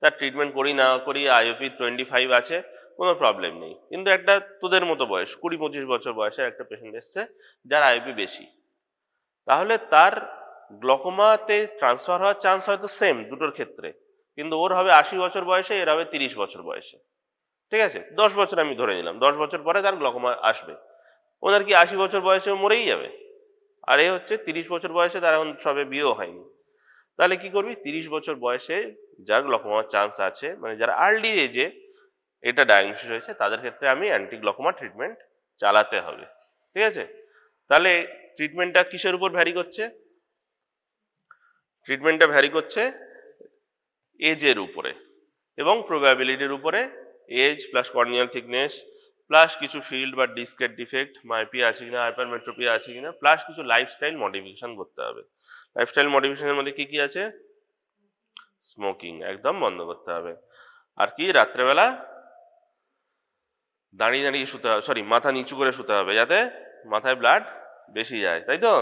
তার ট্রিটমেন্ট করি না করি আইওপি 25 আছে, কোনো প্রবলেম নেই। কিন্তু একটা তোদের মতো বয়স 20-25 বছর বয়সের একটা পেশেন্ট এসছে যার আইওপি বেশি, তাহলে তার গ্লকোমাতে ট্রান্সফার হওয়ার চান্স হয়তো সেম দুটোর ক্ষেত্রে, কিন্তু ওর হবে 80 বছর বয়সে, এর হবে 30 বছর বয়সে। ঠিক আছে, 10 বছর আমি ধরে নিলাম, 10 বছর পরে তার গ্লকোমা আসবে। ওনার কি 80 বছর বয়সে মরেই যাবে? আর এ হচ্ছে 30 বছর বয়সে, তার এখন সবে বিয়েও হয়নি। তাহলে কি করবি, 30 বছর বয়সে যার গ্লকোমার চান্স আছে, মানে যারা আর্লি এজে এটা ডায়াগনোসিস হয়েছে, তাদের ক্ষেত্রে আমি অ্যান্টি গ্লকোমা ট্রিটমেন্ট চালাতে হবে। ঠিক আছে, তাহলে ট্রিটমেন্টটা কিসের উপর ভ্যারি করছে? ট্রিটমেন্টটা ভ্যারি করছে এজের উপরে এবং প্রবাবিলিটির উপরে। Age plus corneal thickness plus কিছু ফিল্ড বা ডিস্কের ডিফেক্ট, মায়োপিয়া আছে কিনা, হাইপারমেট্রোপিয়া আছে কিনা, প্লাস কিছু লাইফস্টাইল মডিফিকেশন করতে হবে। লাইফস্টাইল মডিফিকেশনের মধ্যে কি কি আছে? স্মোকিং একদম বন্ধ করতে হবে। আর কি, রাত্রেবেলা দাঁড়িয়ে দাঁড়িয়ে শুতে হবে, মাথা নিচু করে শুতে হবে, যাতে মাথায় ব্লাড বেশি যায়, তাই তো?